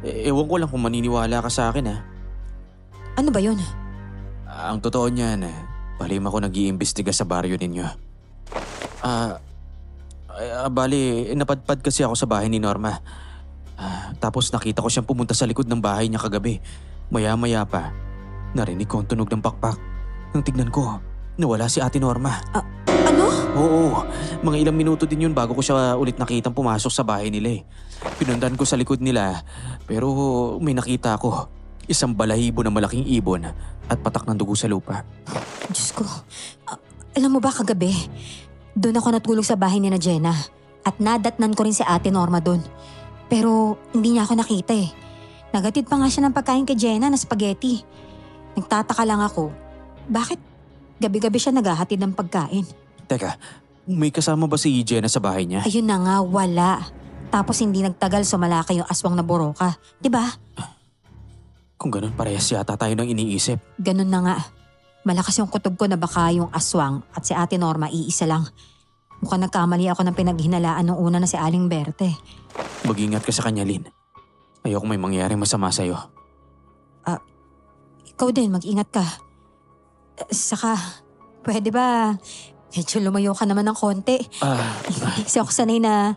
Ewan ko lang kung maniniwala ka sa akin, ha? Ano ba yun? Ang totoo niyan, palim ako nag-iimbestiga sa baryo ninyo. Bali, napadpad kasi ako sa bahay ni Norma. Tapos nakita ko siyang pumunta sa likod ng bahay niya kagabi. Maya-maya pa, narinig ko ang tunog ng pakpak. Nang tignan ko, nawala si Ate Norma. Ano? Oo, mga ilang minuto din yun bago ko siya ulit nakitang pumasok sa bahay nila. Pinundan ko sa likod nila, pero may nakita ko. Isang balahibo na malaking ibon at patak ng dugo sa lupa. Diyos ko, alam mo ba kagabi, Doon ako natulog sa bahay ni na Jenna. At nadatnan ko rin si Ate Norma doon. Pero hindi niya ako nakita eh. Nagatid pa nga siya ng pagkain kay Jenna na spaghetti. Nagtataka lang ako, bakit gabi-gabi siya naghahatid ng pagkain? Teka, may kasama ba si Jenna sa bahay niya? Ayun na nga, wala. Tapos hindi nagtagal sumalaki yung aswang na Boroka. Diba? Kung ganun, parehas yata tayo ng iniisip. Ganun na nga. Malakas yung kutob ko na baka yung aswang at si Ate Norma iisa lang. Mukhang nagkamali ako ng pinaghinalaan nung una na si Aling Berte. Mag-ingat ka sa kanya, Lynn. Ayoko may mangyaring masama sa'yo. Ikaw din, mag-ingat ka. Saka, pwede ba medyo lumayo ka naman ng konti? Kasi ako sanay na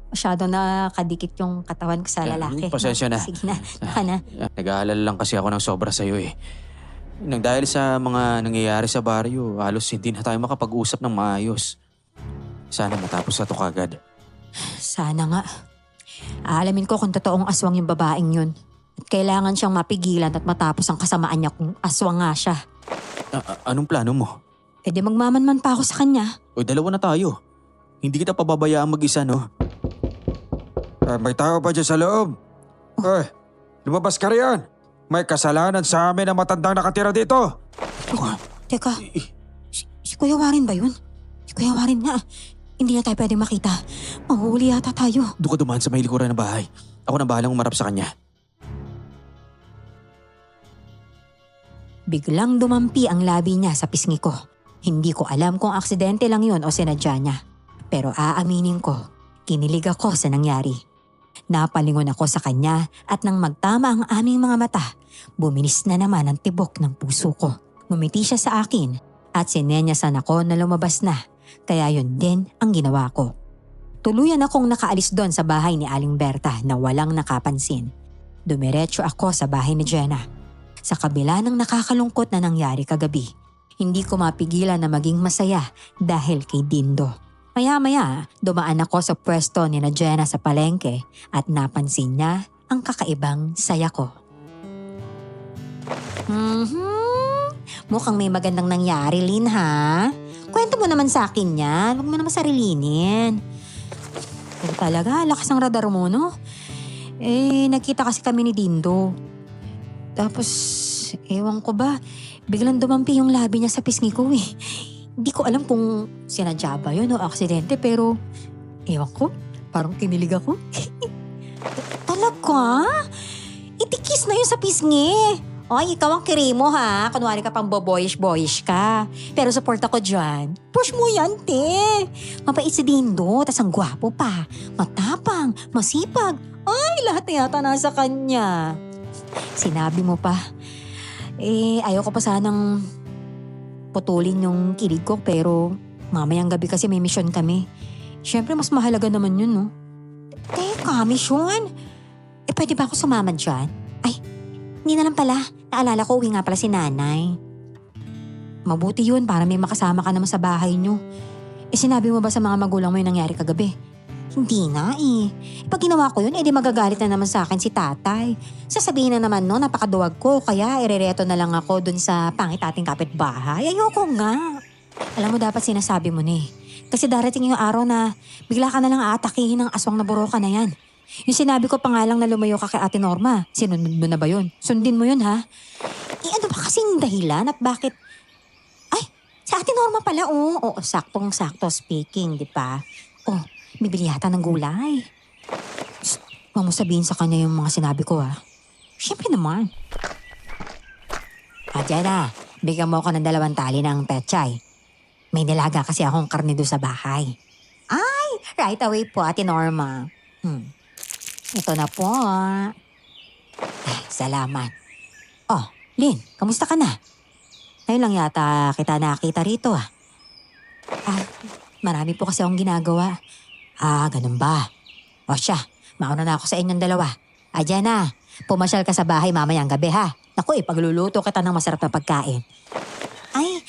masyado na kadikit yung katawan ko sa lalaki. Pasensya na. Sige na, saka na. Nag-aalala lang kasi ako ng sobra sa'yo eh. Nang dahil sa mga nangyayari sa baryo, halos hindi na tayo makapag-usap ng maayos. Sana matapos na to kagad. Sana nga. Aalamin ko kung totoong aswang yung babaeng yun. At kailangan siyang mapigilan at matapos ang kasamaan niya kung aswang nga siya. Anong plano mo? E di magmamanman pa ako sa kanya. O dalawa na tayo. Hindi kita pababayaan mag-isa, no? May tao pa dyan sa loob. Lumabas ka riyan. May kasalanan sa amin ang matandang nakatira dito. Teka, si Kuya Warren ba yun? Si Kuya Warren nga. Hindi na tayo pwedeng makita. Mahuhuli yata tayo. Doon ka dumaan sa may likuran ng bahay. Ako na bahalang umarap sa kanya. Biglang dumampi ang labi niya sa pisngi ko. Hindi ko alam kung aksidente lang yun o sinadya niya. Pero aaminin ko, kinilig ako sa nangyari. Napalingon ako sa kanya at nang magtama ang aming mga mata, buminis na naman ang tibok ng puso ko. Ngumiti siya sa akin at sinenyasan ako na lumabas na. Kaya yun din ang ginawa ko. Tuluyan akong nakaalis doon sa bahay ni Aling Berta na walang nakapansin. Dumiretso ako sa bahay ni Jenna. Sa kabila ng nakakalungkot na nangyari kagabi, hindi ko mapigilan na maging masaya dahil kay Dindo. Maya-maya, dumaan ako sa pwesto ni na Jenna sa palengke at napansin niya ang kakaibang saya ko. Mukhang may magandang nangyari, Lynn, ha? Kwento mo naman sa akin yan. Huwag mo naman sarilinin. Pero talaga, lakas ng radar mo, no? Nakita kasi kami ni Dindo. Tapos, ewan ko ba, biglang dumampi yung labi niya sa pisngi ko eh. Hindi ko alam kung sinadya ba yun o aksidente, pero ewan ko, parang kinilig ako. Talaga? Itikis na yun sa pisngi. Ay, ikaw ang kirimo ha. Kunwari ka pang boboyish-boyish ka. Pero support ako dyan. Push mo yan, te. Mapait si Dindo, tas ang gwapo pa. Matapang, masipag. Ay, lahat na yata nasa kanya. Sinabi mo pa. Ayoko pa sanang putulin yung kilig ko, pero mamayang gabi kasi may misyon kami. Siyempre, mas mahalaga naman yun, no? Teka, misyon? Pwede ba ako sumama dyan? Ay, hindi na lang pala. Naalala ko, uwi nga pala si nanay. Mabuti yun para may makasama ka naman sa bahay nyo. Sinabi mo ba sa mga magulang mo yung nangyari kagabi? Hindi na eh. Pag ginawa ko yun, di magagalit na naman sa akin si tatay. Sasabihin na naman no, napakaduwag ko, kaya irereto na lang ako dun sa pangit ating kapitbahay. Ayoko nga. Alam mo, dapat sinasabi mo ni. Kasi darating yung araw na bigla ka na lang aatakihin ng aswang na Boroka na yan. Yung sinabi ko pa nga lang na lumayo ka kay Ate Norma, sinunod mo na ba yun? Sundin mo yun ha? Ano ba kasing dahilan at bakit? Ay, sa Ate Norma pala Oo, saktong-sakto speaking, di ba? Bibili yata ng gulay. Shh, huwag mo sabihin sa kanya yung mga sinabi ko ha. Siyempre naman. Jenna, bigyan mo ako ng 2 tali ng pechay. May nilaga kasi akong karne doon sa bahay. Ay, right away po, Ate Norma. Ito na po. Salamat. Lynn, kamusta ka na? Ngayon lang yata kita nakita rito marami po kasi akong ginagawa. Ganun ba? Siya, mauna na ako sa inyong 2. Jenna, pumasyal ka sa bahay mamayang gabi ha. Naku, pagluluto kita ng masarap na pagkain. Ay,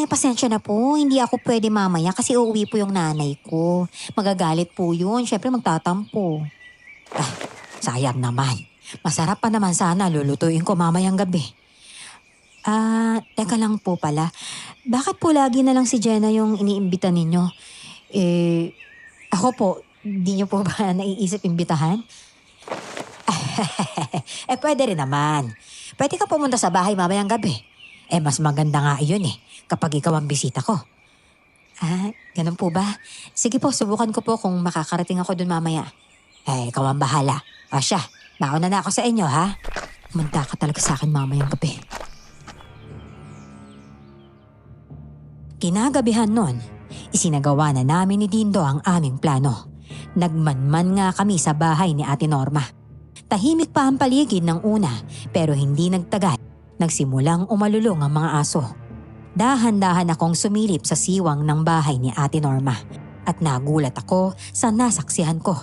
pasensya na po. Hindi ako pwede mamaya kasi uuwi po yung nanay ko. Magagalit po yun. Siyempre magtatampo. Sayang naman. Masarap pa naman sana lulutuin ko mamayang gabi. Teka lang po pala. Bakit po lagi na lang si Jenna yung iniimbita ninyo? Ako po, di niyo po ba naiisip imbitahan? Pwede rin naman. Pwede ka pumunta sa bahay mamayang gabi. Mas maganda nga iyon kapag ikaw ang bisita ko. Ganun po ba? Sige po, subukan ko po kung makakarating ako dun mamaya. Ikaw ang bahala. O siya, nauna na ako sa inyo, ha? Manda ka talaga sa akin mamayang gabi. Kinagabihan nun, isinagawa na namin ni Dindo ang aming plano. Nagmanman nga kami sa bahay ni Ate Norma. Tahimik pa ang paligid ng una, pero hindi nagtagal. Nagsimulang umalulong ang mga aso. Dahan-dahan akong sumilip sa siwang ng bahay ni Ate Norma at nagulat ako sa nasaksihan ko.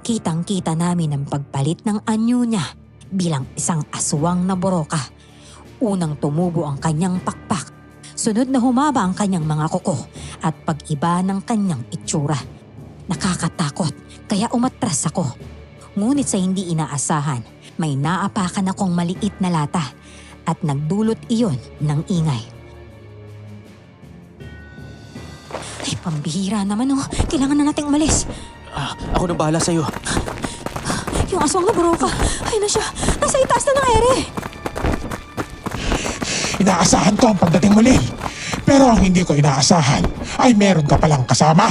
Kitang-kita namin ang pagpalit ng anyo niya bilang isang aswang na boroka. Unang tumubo ang kanyang pakpak, sunod na humaba ang kanyang mga kuko at pag-iba ng kanyang itsura. Nakakatakot kaya umatras ako. Ngunit sa hindi inaasahan, may naapakan akong maliit na lata at nagdulot iyon ng ingay. Ay, pambihira naman oh. Kailangan na nating umalis. Ako nang bahala sa'yo. Yung aswang na broka, ayun na siya. Nasa itaas na ng ere. Inaasahan ko ang pagdating mo, Lil. Pero ang hindi ko inaasahan ay meron ka palang kasama.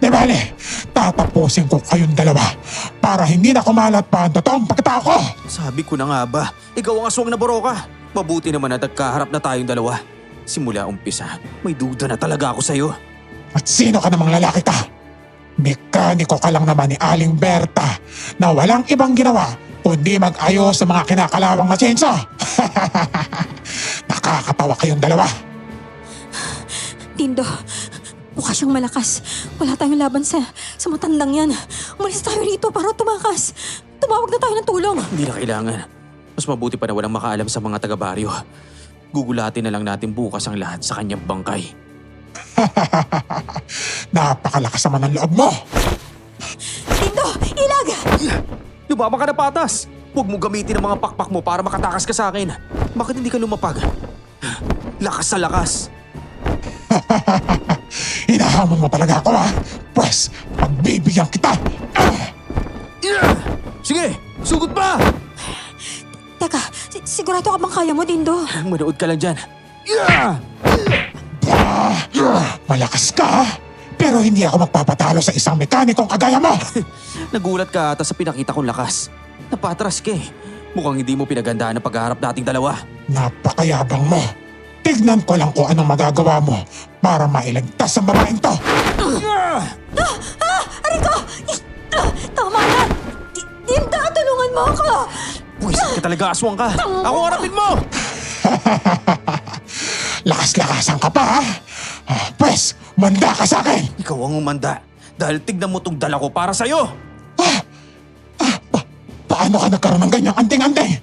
Di bale, tatapusin ko kayong dalawa para hindi na kumalat pa ang totoong pagkatao ko. Sabi ko na nga ba, ikaw ang aswang na boroka. Mabuti naman na nagkaharap na tayong dalawa. Simula umpisa, may duda na talaga ako sa'yo. At sino ka namang lalaki ka? Mekaniko ka lang naman ni Aling Berta na walang ibang ginawa kundi mag-ayos sa mga kinakalawang na tsenso. Nakakatawa kayong dalawa. Dindo, mukha siyang malakas. Wala tayong laban sa matandang yan. Umalis tayo rito para tumakas. Tumawag na tayo ng tulong. Hindi na kailangan. Mas mabuti pa na walang makaalam sa mga taga-baryo. Gugulatin na lang natin bukas ang lahat sa kanyang bangkay. Napakalakas naman ang loob mo. Dindo, ilag! Lumama ka na patas! Huwag mo gamitin ang mga pakpak mo para makatakas ka sa akin. Bakit hindi ka lumapag? Lakas sa lakas! Hinahamon mo talaga ako, ha? Pwes, pagbibigyan kita. Sige! Sugot pa! Teka, sigurado ka bang kaya mo, Dindo? Manood ka lang dyan. Malakas ka, ha? Pero hindi ako magpapatalo sa isang mekanikong kagaya mo. Nagulat ka ata sa pinakita kong lakas. Napatras ka eh. Mukhang hindi mo pinagandaan ang paghaharap nating dalawa. Napakayabang mo. Tignan ko lang kung anong magagawa mo para mailigtas ang babaeng to. Ariko! Tama na! Dindo, tulungan mo ako! Pwisit ka talaga, aswang ka. Ako harapin mo! Lakas-lakasan ka pa, ha? Pwes, manda ka sa akin. Ikaw ang umanda. Dahil tignan mo tong dala ko para sa'yo. Paano ka nagkaroon ng ganyang anting-anting?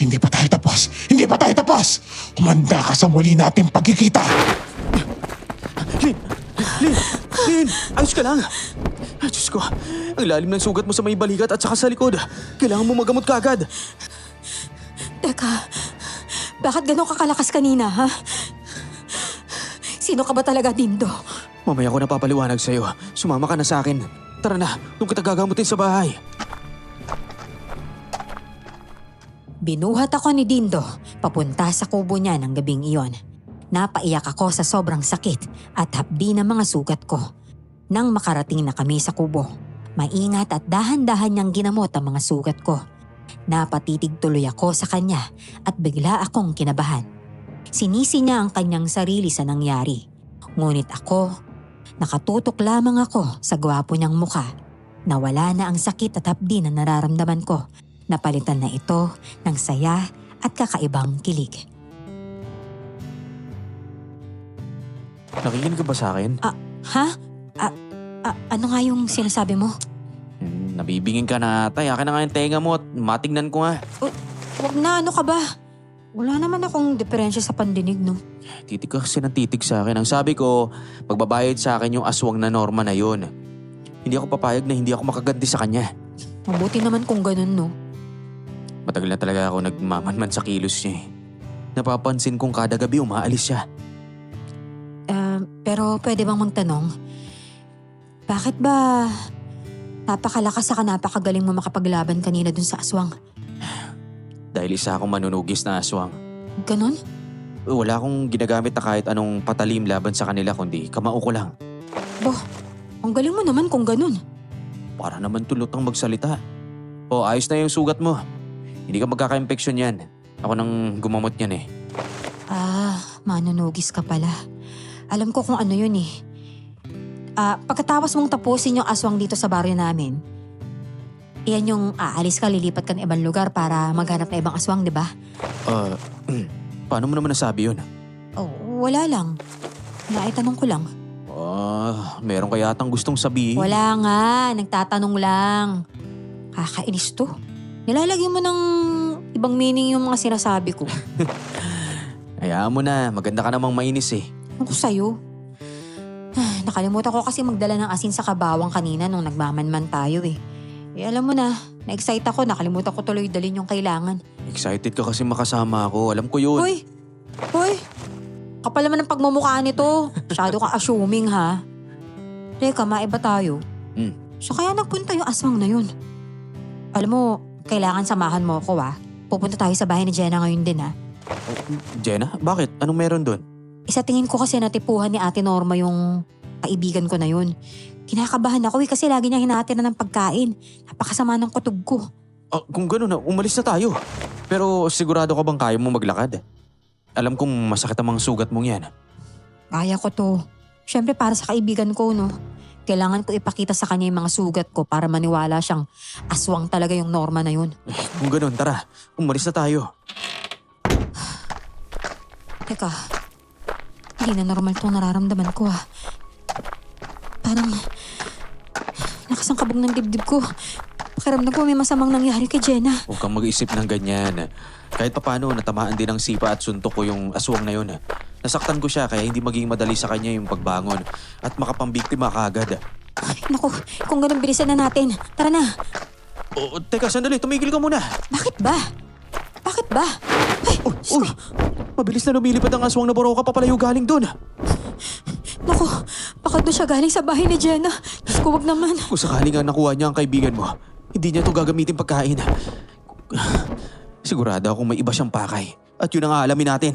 Hindi pa tayo tapos. Hindi pa tayo tapos. Umanda ka sa muli nating pagkikita. Lin! Ayos ka lang. Ay, Diyos ko. Ang lalim ng sugat mo sa may balikat at saka sa likod. Kailangan mo magamot ka agad. Teka, bakit gano'n ka kalakas kanina, ha? Sino ka ba talaga, Dindo? Mamaya ko napapaliwanag sa'yo. Sumama ka na sa akin. Tara na, doon kita gagamutin sa bahay. Binuhat ako ni Dindo papunta sa kubo niya ng gabing iyon. Napaiyak ako sa sobrang sakit at hapdi ng mga sugat ko. Nang makarating na kami sa kubo, maingat at dahan-dahan niyang ginamot ang mga sugat ko. Napatitig tuloy ako sa kanya at bigla akong kinabahan. Sinisi niya ang kanyang sarili sa nangyari. Ngunit ako, nakatutok lamang ako sa gwapo niyang mukha. Nawala na ang sakit at hapdi na nararamdaman ko. Napalitan na ito ng saya at kakaibang kilig. Nakikinig ka ba sa akin? Ha? Ano nga yung sinasabi mo? Nabibingin ka na ata. Yakin na nga yung tenga mo at matignan ko nga. Wag na, ano ka ba? Wala naman akong diferensya sa pandinig, no? Titig ka kasi ng titig sa akin. Ang sabi ko, pagbabayad sa akin yung aswang na Norma na yun. Hindi ako papayag na hindi ako makaganti sa kanya. Mabuti naman kung ganun, no? Matagal na talaga ako nagmamanman sa kilos niya eh. Napapansin kong kada gabi umaalis siya. Pero pwede bang magtanong? Bakit ba napakalakas saka napakagaling mo makapaglaban kanina dun sa aswang? Dahil isa akong manunugis na aswang. Ganon? Wala akong ginagamit na kahit anong patalim laban sa kanila kundi kamao ko lang. Ang galing mo naman kung ganon. Para naman tulutang magsalita. O ayos na yung sugat mo. Hindi ka magkaka-infeksyon yan. Ako nang gumamot yan eh. Manunugis ka pala. Alam ko kung ano yun eh. Pagkatapos mong tapusin yung aswang dito sa baryo namin, iyan yung aalis ka, lilipat ka ng ibang lugar para maghanap na ibang aswang, di ba? Paano mo naman nasabi yun? Oh, wala lang. Naitanong ko lang. Meron ka yatang gustong sabihin. Wala nga, nagtatanong lang. Kakainis to. Nilalagyan mo ng ibang meaning yung mga sinasabi ko. Hayaan mo na, maganda ka namang mainis eh. Ano ko sa'yo? Nakalimutan ko kasi magdala ng asin sa kabawang kanina nung nagmamanman tayo eh. Alam mo na, na-excite ako, nakalimutan ko tuloy dalhin yung kailangan. Excited ka kasi makasama ako, alam ko yun. Hoy! Kapal naman ang pagmumukha nito. Masyado ka assuming ha. Teka, maiba tayo. So kaya nagpunta yung aswang na yun. Alam mo, kailangan samahan mo ako ha. Pupunta tayo sa bahay ni Jenna ngayon din ha. Jenna, bakit? Anong meron doon? Isa tingin ko kasi natipuhan ni Ate Norma yung kaibigan ko na yun. Kinakabahan ako kasi lagi niya hinahati na ng pagkain. Napakasama ng kutob ko. Kung gano'n, umalis na tayo. Pero sigurado ka bang kaya mo maglakad? Alam kong masakit ang mga sugat mong yan. Kaya ko to. Siyempre para sa kaibigan ko, no? Kailangan ko ipakita sa kanya yung mga sugat ko para maniwala siyang aswang talaga yung Norma na yun. Kung gano'n, tara. Umalis na tayo. Teka, hindi na normal itong nararamdaman ko ah. Parang nakasangkabog ng dibdib ko. Pakiramdam ko may masamang nangyari kay Jenna. Huwag kang mag-isip ng ganyan. Kahit papano, natamaan din ng sipa at suntok ko yung aswang na yun. Nasaktan ko siya kaya hindi maging madali sa kanya yung pagbangon at makapambiktima kaagad. Ay, naku, kung ganun bilisan na natin. Tara na. Teka, sandali. Tumigil ka muna. Bakit ba? Bakit ba? Ay, Uy! Mabilis na lumilipad ang aswang na Boroka papalayo galing doon. naku, baka doon siya galing sa bahay ni Jenna. Diyos ko, wag naman. Kung sakali nga nakuha niya ang kaibigan mo, hindi niya ito gagamitin pagkain. Sigurado akong may iba siyang pakay. At yun ang aalamin natin.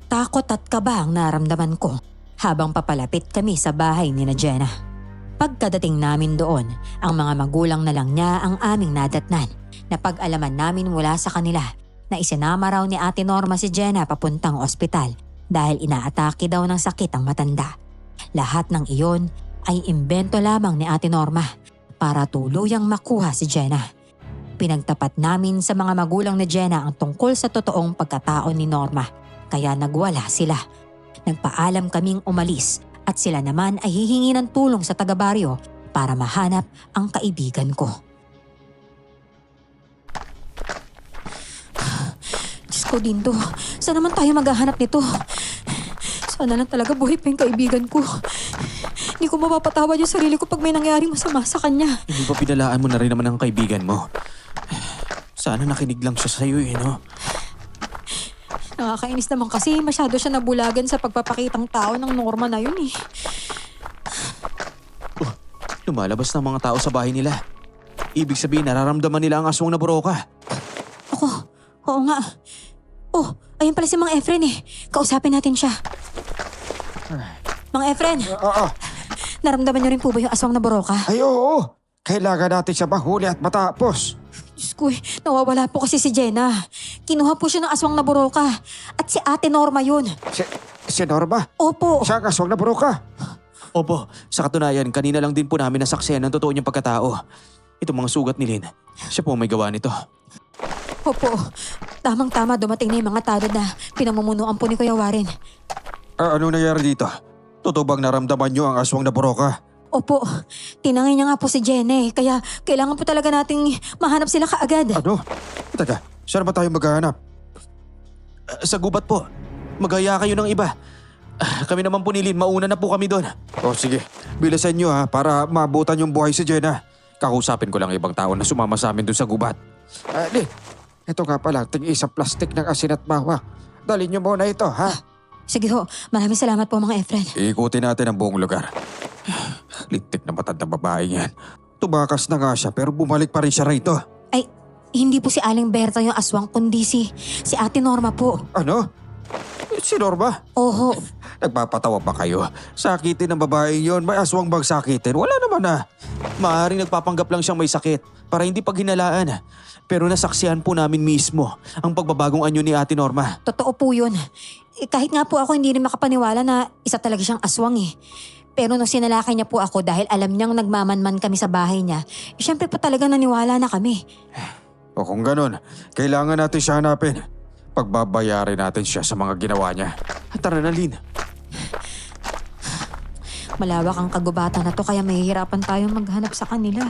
Takot at kaba ang naramdaman ko habang papalapit kami sa bahay ni na Jenna. Pagkadating namin doon, ang mga magulang na lang niya ang aming nadatnan. Napag-alaman namin mula sa kanila na isinama raw ni Ate Norma si Jenna papuntang ospital dahil inaatake daw ng sakit ang matanda. Lahat ng iyon ay imbento lamang ni Ate Norma para tuluyang makuha si Jenna. Pinagtapat namin sa mga magulang ni Jenna ang tungkol sa totoong pagkatao ni Norma kaya nagwala sila. Nagpaalam kaming umalis at sila naman ay hihingi ng tulong sa taga-baryo para mahanap ang kaibigan ko. Diyos ko, Dindo, saan naman tayo maghahanap nito? Sana lang talaga buhay pa yung kaibigan ko. Hindi ko mapapatawad yung sarili ko pag may nangyaring masama sa kanya. Hindi ba pinalaan mo na rin naman ang kaibigan mo? Sana nakinig lang siya sa'yo no? Nakakainis naman kasi masyado siya nabulagan sa pagpapakitang tao ng Norma na yun eh. Lumalabas ng mga tao sa bahay nila. Ibig sabihin nararamdaman nila ang aswang na Boroka. Oo nga. Oh, ayun pala si Mang Efren eh. Kausapin natin siya. Mang Efren, Oo. naramdaman niyo rin po ba yung aswang na Boroka? Ay, oo. Kailangan natin siya mahuli at matapos. Diyos ko, nawawala po kasi si Jenna. Kinuha po siya ng aswang na Boroka. At si Ate Norma yun. Si Norma? Opo. Siya ang aswang na Boroka. Opo, sa katunayan, kanina lang din po namin nasaksihan ang totoo niyang pagkatao. Itong mga sugat ni Lynn, siya po may gawa nito. Opo. Tamang-tama dumating na yung mga tanod na pinamumunuan po ni Kuya Warren. Ano nangyari dito? Totoo bang naramdaman niyo ang aswang na Boroka? Opo. Tinangay niya nga po si Jenna eh. Kaya kailangan po talaga nating mahanap sila kaagad. Ano? Teka, saan ba tayo maghahanap? Sa gubat po, magaya kayo ng iba. Kami naman po ni Lynn, mauna na po kami doon. O sige, bilisan niyo para maabutan yung buhay si Jenna. Kakusapin ko lang ibang tao na sumama sa amin doon sa gubat. Lynn, ito nga pala, tig-isang plastik ng asin at mawa. Dalhin niyo muna ito, ha? Sige ho, maraming salamat po mga Efren. Ikutin natin ang buong lugar. Lintik na matandang babae yan. Tumakas na nga siya pero bumalik pa rin siya rito. Ay, hindi po si Aling Berta yung aswang, kundi si Ate Norma po. Ano? Si Norma? Oho, Nagpapatawa pa kayo? Sakitin ng babae yon, may aswang bang sakitin? Wala naman na. Maaaring nagpapanggap lang siyang may sakit para hindi paghinalaan. Pero nasaksihan po namin mismo ang pagbabagong anyo ni Ate Norma. totoo po yun. Kahit nga po ako hindi rin makapaniwala na isa talaga siyang aswang eh. Pero nung sinalakay niya po ako dahil alam niyang nagmamanman kami sa bahay niya, syempre po talaga naniwala na kami. O kung ganun, kailangan natin siya hanapin. Pagbabayarin natin siya sa mga ginawa niya. Tara na, Lynn. Malawak ang kagubatan na to kaya mahihirapan tayong maghanap sa kanila.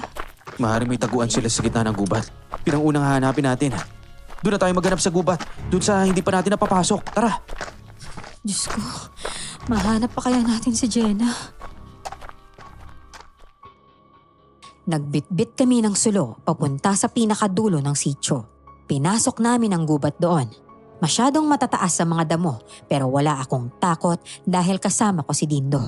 Maaaring may taguan sila sa gitna ng gubat. Pinangunang hahanapin natin. Doon na tayo maghanap sa gubat. Doon sa hindi pa natin napapasok. Tara. Diyos ko, mahanap pa kaya natin si Jenna? Nagbitbit kami ng sulo papunta sa pinakadulo ng sityo. Pinasok namin ang gubat doon. Masyadong matataas sa mga damo pero wala akong takot dahil kasama ko si Dindo.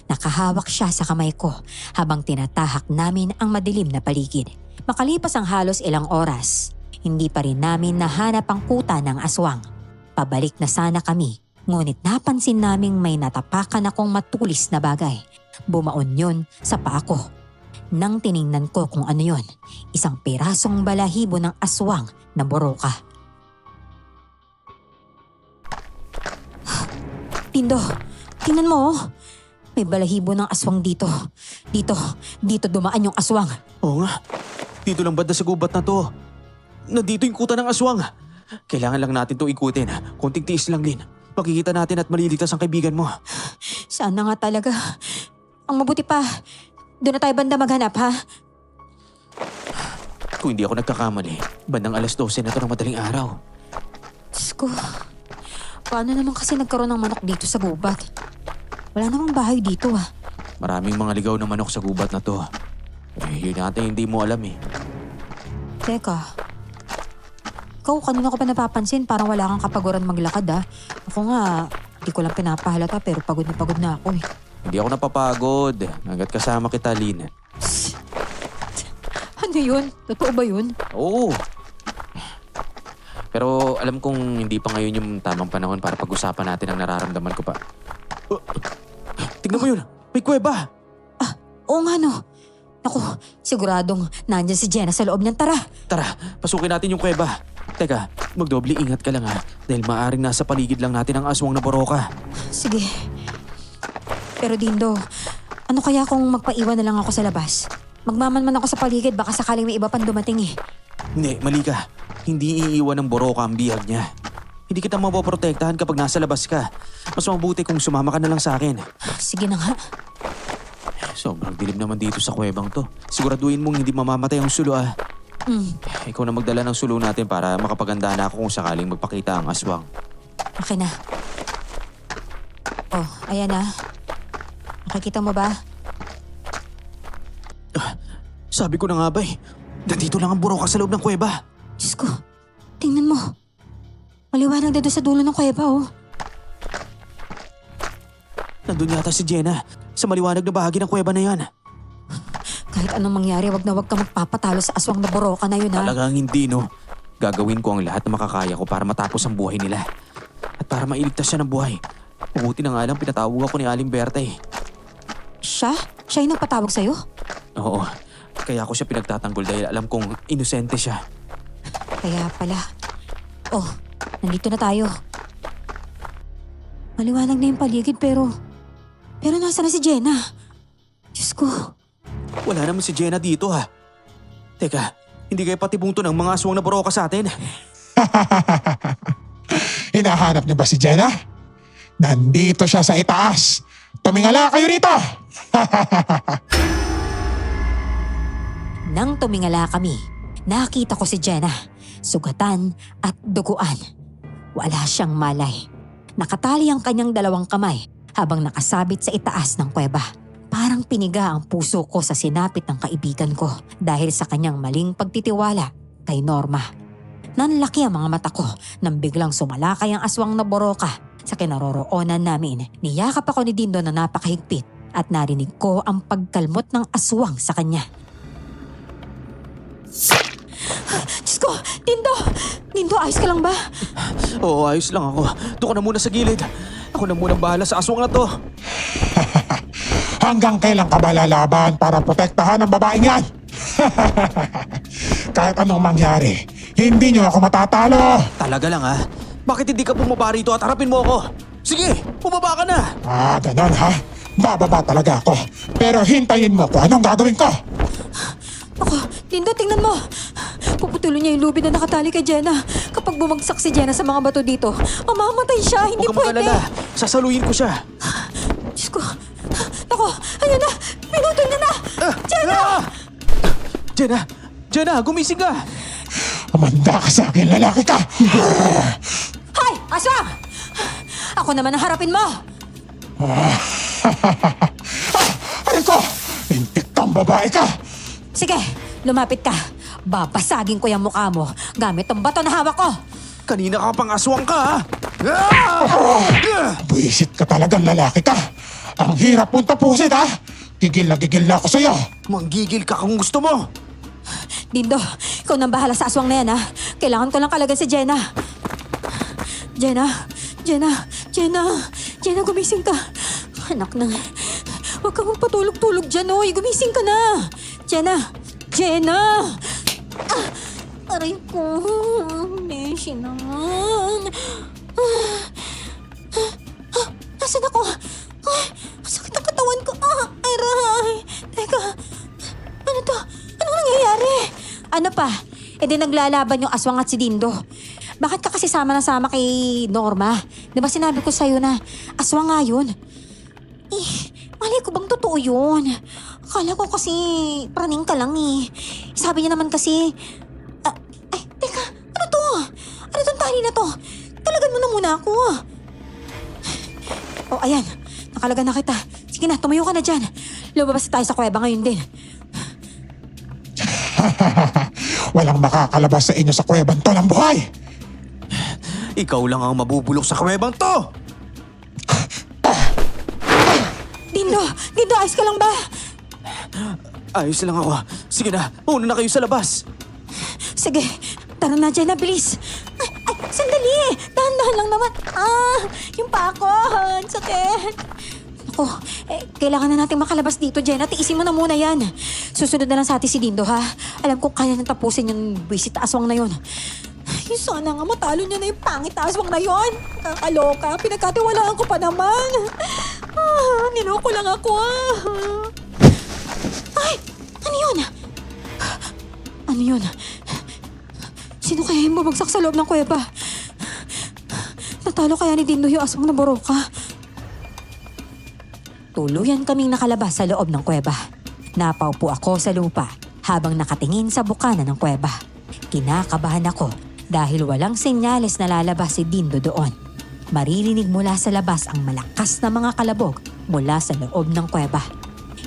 Nakahawak siya sa kamay ko habang tinatahak namin ang madilim na paligid. Makalipas ang halos ilang oras, hindi pa rin namin nahanap ang kuta ng aswang. Pabalik na sana kami, ngunit napansin naming may natapakan akong matulis na bagay. Bumaon yun sa paa ko. Nang tiningnan ko kung ano yun, isang pirasong balahibo ng aswang na boroka. Tindo, tingnan mo oh. May balahibo ng aswang dito. Dito dumaan yung aswang. Oo nga. Dito lang banda sa gubat na to. Nandito yung kuta ng aswang. Kailangan lang natin to ikutin. Konting tiis lang, Lynn. Makikita natin at maliligtas ang kaibigan mo. Sana nga talaga. Ang mabuti pa, doon na tayo banda maghanap ha. Kung hindi ako nagkakamali, bandang 12:00 na to ng madaling araw. Diyos ko, paano naman kasi nagkaroon ng manok dito sa gubat? Wala namang bahay dito ah. Maraming mga ligaw na manok sa gubat na to. Yun natin hindi mo alam eh. Teka, ikaw kanina ko pa napapansin parang wala kang kapaguran maglakad ah. Ako nga, di ko lang pinapahalata pero pagod na ako eh. Hindi ako napapagod. Hanggat kasama kita, Lynn. Ano yun? Totoo ba yun? Oo. Pero alam kong hindi pa ngayon yung tamang panahon para pag-usapan natin ang nararamdaman ko pa. Tignan mo yun! May kuweba! Oo nga no. Naku, siguradong nandyan si Jenna sa loob niyan. Tara! Tara, pasukin natin yung kuweba. Teka, magdoble ingat ka lang ha. Dahil maaring nasa paligid lang natin ang aswang na boroka. Sige. Pero Dindo, ano kaya kung magpaiwan na lang ako sa labas? Magmamanman ako sa paligid, baka sakaling may iba pang dumating eh. Hindi, mali ka. Hindi iiwan ng boroka ang bihag niya. Hindi kita mapoprotektahan kapag nasa labas ka. Mas mabuti kung sumama ka na lang sa akin. Sige na nga. Sobrang dilim naman dito sa kuwebang to. Siguraduhin mong hindi mamamatay ang sulo ah. Ikaw na magdala ng sulo natin para makapaganda na ako kung sakaling magpakita ang aswang. Okay na. Oh, ayan na. Nakikita mo ba? Sabi ko na nga ba eh. Nandito lang ang boroka sa loob ng kuweba. Diyos ko, tingnan mo. Maliwanag na doon sa dulo ng kuweba oh. Nandun yata si Jenna sa maliwanag na bahagi ng kuweba na yan. Kahit anong mangyari, wag na wag ka magpapatalo sa aswang na boroka na yun ha. Talagang hindi no. Gagawin ko ang lahat na makakaya ko para matapos ang buhay nila. At para mailigtas siya ng buhay. Mabuti na nga lang pinatawag ako ni Aling Berta eh. Siya? Siya yung nagpatawag sa'yo? Oo, kaya ako siya pinagtatanggol dahil alam kong inosente siya. Kaya pala. Oh, nandito na tayo. Maliwanag na yung paligid pero nasa na si Jenna? Diyos ko. Wala naman si Jenna dito ha. Teka, hindi kayo patibong to ng mga aswang na boroka sa atin? Hinahanap niyo ba si Jenna? Nandito siya sa itaas. Tumingala kayo rito! Nang tumingala kami, nakita ko si Jenna. Sugatan at duguan. Wala siyang malay. Nakatali ang kanyang dalawang kamay habang nakasabit sa itaas ng kuweba. Parang piniga ang puso ko sa sinapit ng kaibigan ko dahil sa kanyang maling pagtitiwala kay Norma. Nanlaki ang mga mata ko nang biglang sumalakay ang aswang na boroka Sa kinaroroonan namin, niyakap ako ni Dindo na napakahigpit at narinig ko ang pagkalmot ng aswang sa kanya. Diyos ko! Dindo! Dindo, ayos ka lang ba? Oo, ayos lang ako. Doon ka na muna sa gilid. Ako na muna bahala sa aswang na to. Hanggang kailan ka ba lalaban para protektahan ang babaeng yan? Kahit anong mangyari, hindi niyo ako matatalo. Talaga lang ha? Bakit hindi ka bumaba rito at harapin mo ako? Sige, bumaba ka na! Ganon ha? Bababa talaga ako. Pero hintayin mo kung anong gagawin ko. Ako, Dindo, tingnan mo. Puputulin niya yung lubid na nakatali kay Jenna. Kapag bumagsak si Jenna sa mga bato dito, mamamatay siya. Hindi Huwag ka pwede. mag-alala. Sasaluhin ko siya. Diyos ko. Ako, ayan na. Pinutol niya na. Jenna! Jenna! Jenna, gumising ka! Umanda ka sa akin, lalaki ka. Hay! Aswang! Ako naman ang harapin mo. Aray ko! Intik kang babae ka. Sige, lumapit ka. Babasagin ko yung mukha mo gamit ang bato na hawak ko. Kanina ka pang aswang ka ha? Buisit ka talagang lalaki ka. Ang hirap mong tapusin ha. Gigil na ako sa'yo. Manggigil ka kung gusto mo. Dindo, ikaw nang bahala sa aswang na yan, ha? Kailangan ko lang kalagan si Jenna. Jenna, gumising ka. Anak na, huwag kang magpatulog-tulog dyan, oy. Gumising ka na. Jenna! Aray ko. Beshi naman. Nasaan ako? Sakit ang katawan ko. Aray. Teka, ano to? Ano nangyayari? Ano pa? E di naglalaban yung aswang at si Dindo. Bakit ka kasi sama na sama kay Norma? Di ba sinabi ko sa'yo na aswang nga yun? Mali ko bang totoo yun? Akala ko kasi praning ka lang eh. Sabi niya naman kasi... teka, ano to? Ano tong tali na to? Talagan mo na muna ako. Oh, ayan. Nakalagan na kita. Sige na, tumayo ka na dyan. Lumabas tayo sa kuweba ngayon din. Walang makakalabas sa inyo sa kuwebang to ng buhay. Ikaw lang ang mabubulok sa kuwebang to! Dindo, ayos ka lang ba? Ayos lang ako. Sige na, una na kayo sa labas. Sige, tara na Jenna, bilis. Ay, sandali. Dahan-dahan lang naman. Yung pa ako. Sakit. Ako, kailangan na natin makalabas dito, Jenna. Tiisin mo na muna yan. Susunod na lang sa atin si Dindo, ha? Alam ko kaya nang tapusin yung visit aswang na yun. Ay, sana nga matalo niya na yung pangit na aswang na yun. Kakaloka, pinagkatiwalaan ko pa naman. Niloko lang ako, Ay, ano yun? Ano yun? Sino kaya yung bumagsak sa loob ng kuweba? Natalo kaya ni Dindo yung aswang na boroka? Tuluyan kaming nakalabas sa loob ng kuweba. Napaupo ako sa lupa habang nakatingin sa bukana ng kuweba. Kinakabahan ako dahil walang senyales na lalabas si Dindo doon. Maririnig mula sa labas ang malakas na mga kalabog mula sa loob ng kuweba.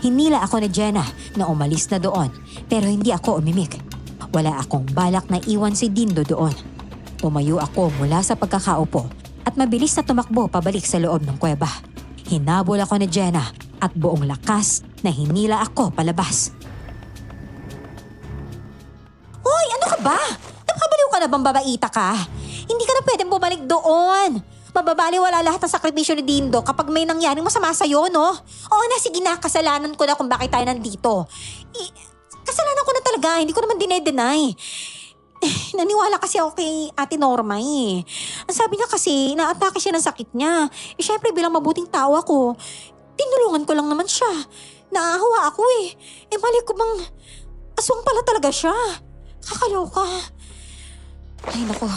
Hinila ako ni Jenna na umalis na doon pero hindi ako umimik. Wala akong balak na iwan si Dindo doon. Tumayo ako mula sa pagkakaupo at mabilis na tumakbo pabalik sa loob ng kuweba. Hinabol ako ni Jenna at buong lakas na hinila ako palabas. Hoy, ano ka ba? Napakabaliw ka na bang babaita ka? Hindi ka na pwedeng bumalik doon. Mababaliwala lahat ng sakripisyo ni Dindo kapag may nangyaring masama sa'yo, no? Oo na, sige na, kasalanan ko na kung bakit tayo nandito. Kasalanan ko na talaga, hindi ko naman dinay-deny. Naniwala kasi ako kay Ate Norma eh. Ang sabi niya kasi, na-atake siya ng sakit niya. Syempre bilang mabuting tao ako, tinulungan ko lang naman siya. Naahawa ako eh. Mali ko bang aswang pala talaga siya. Kakaloka. Ay nako,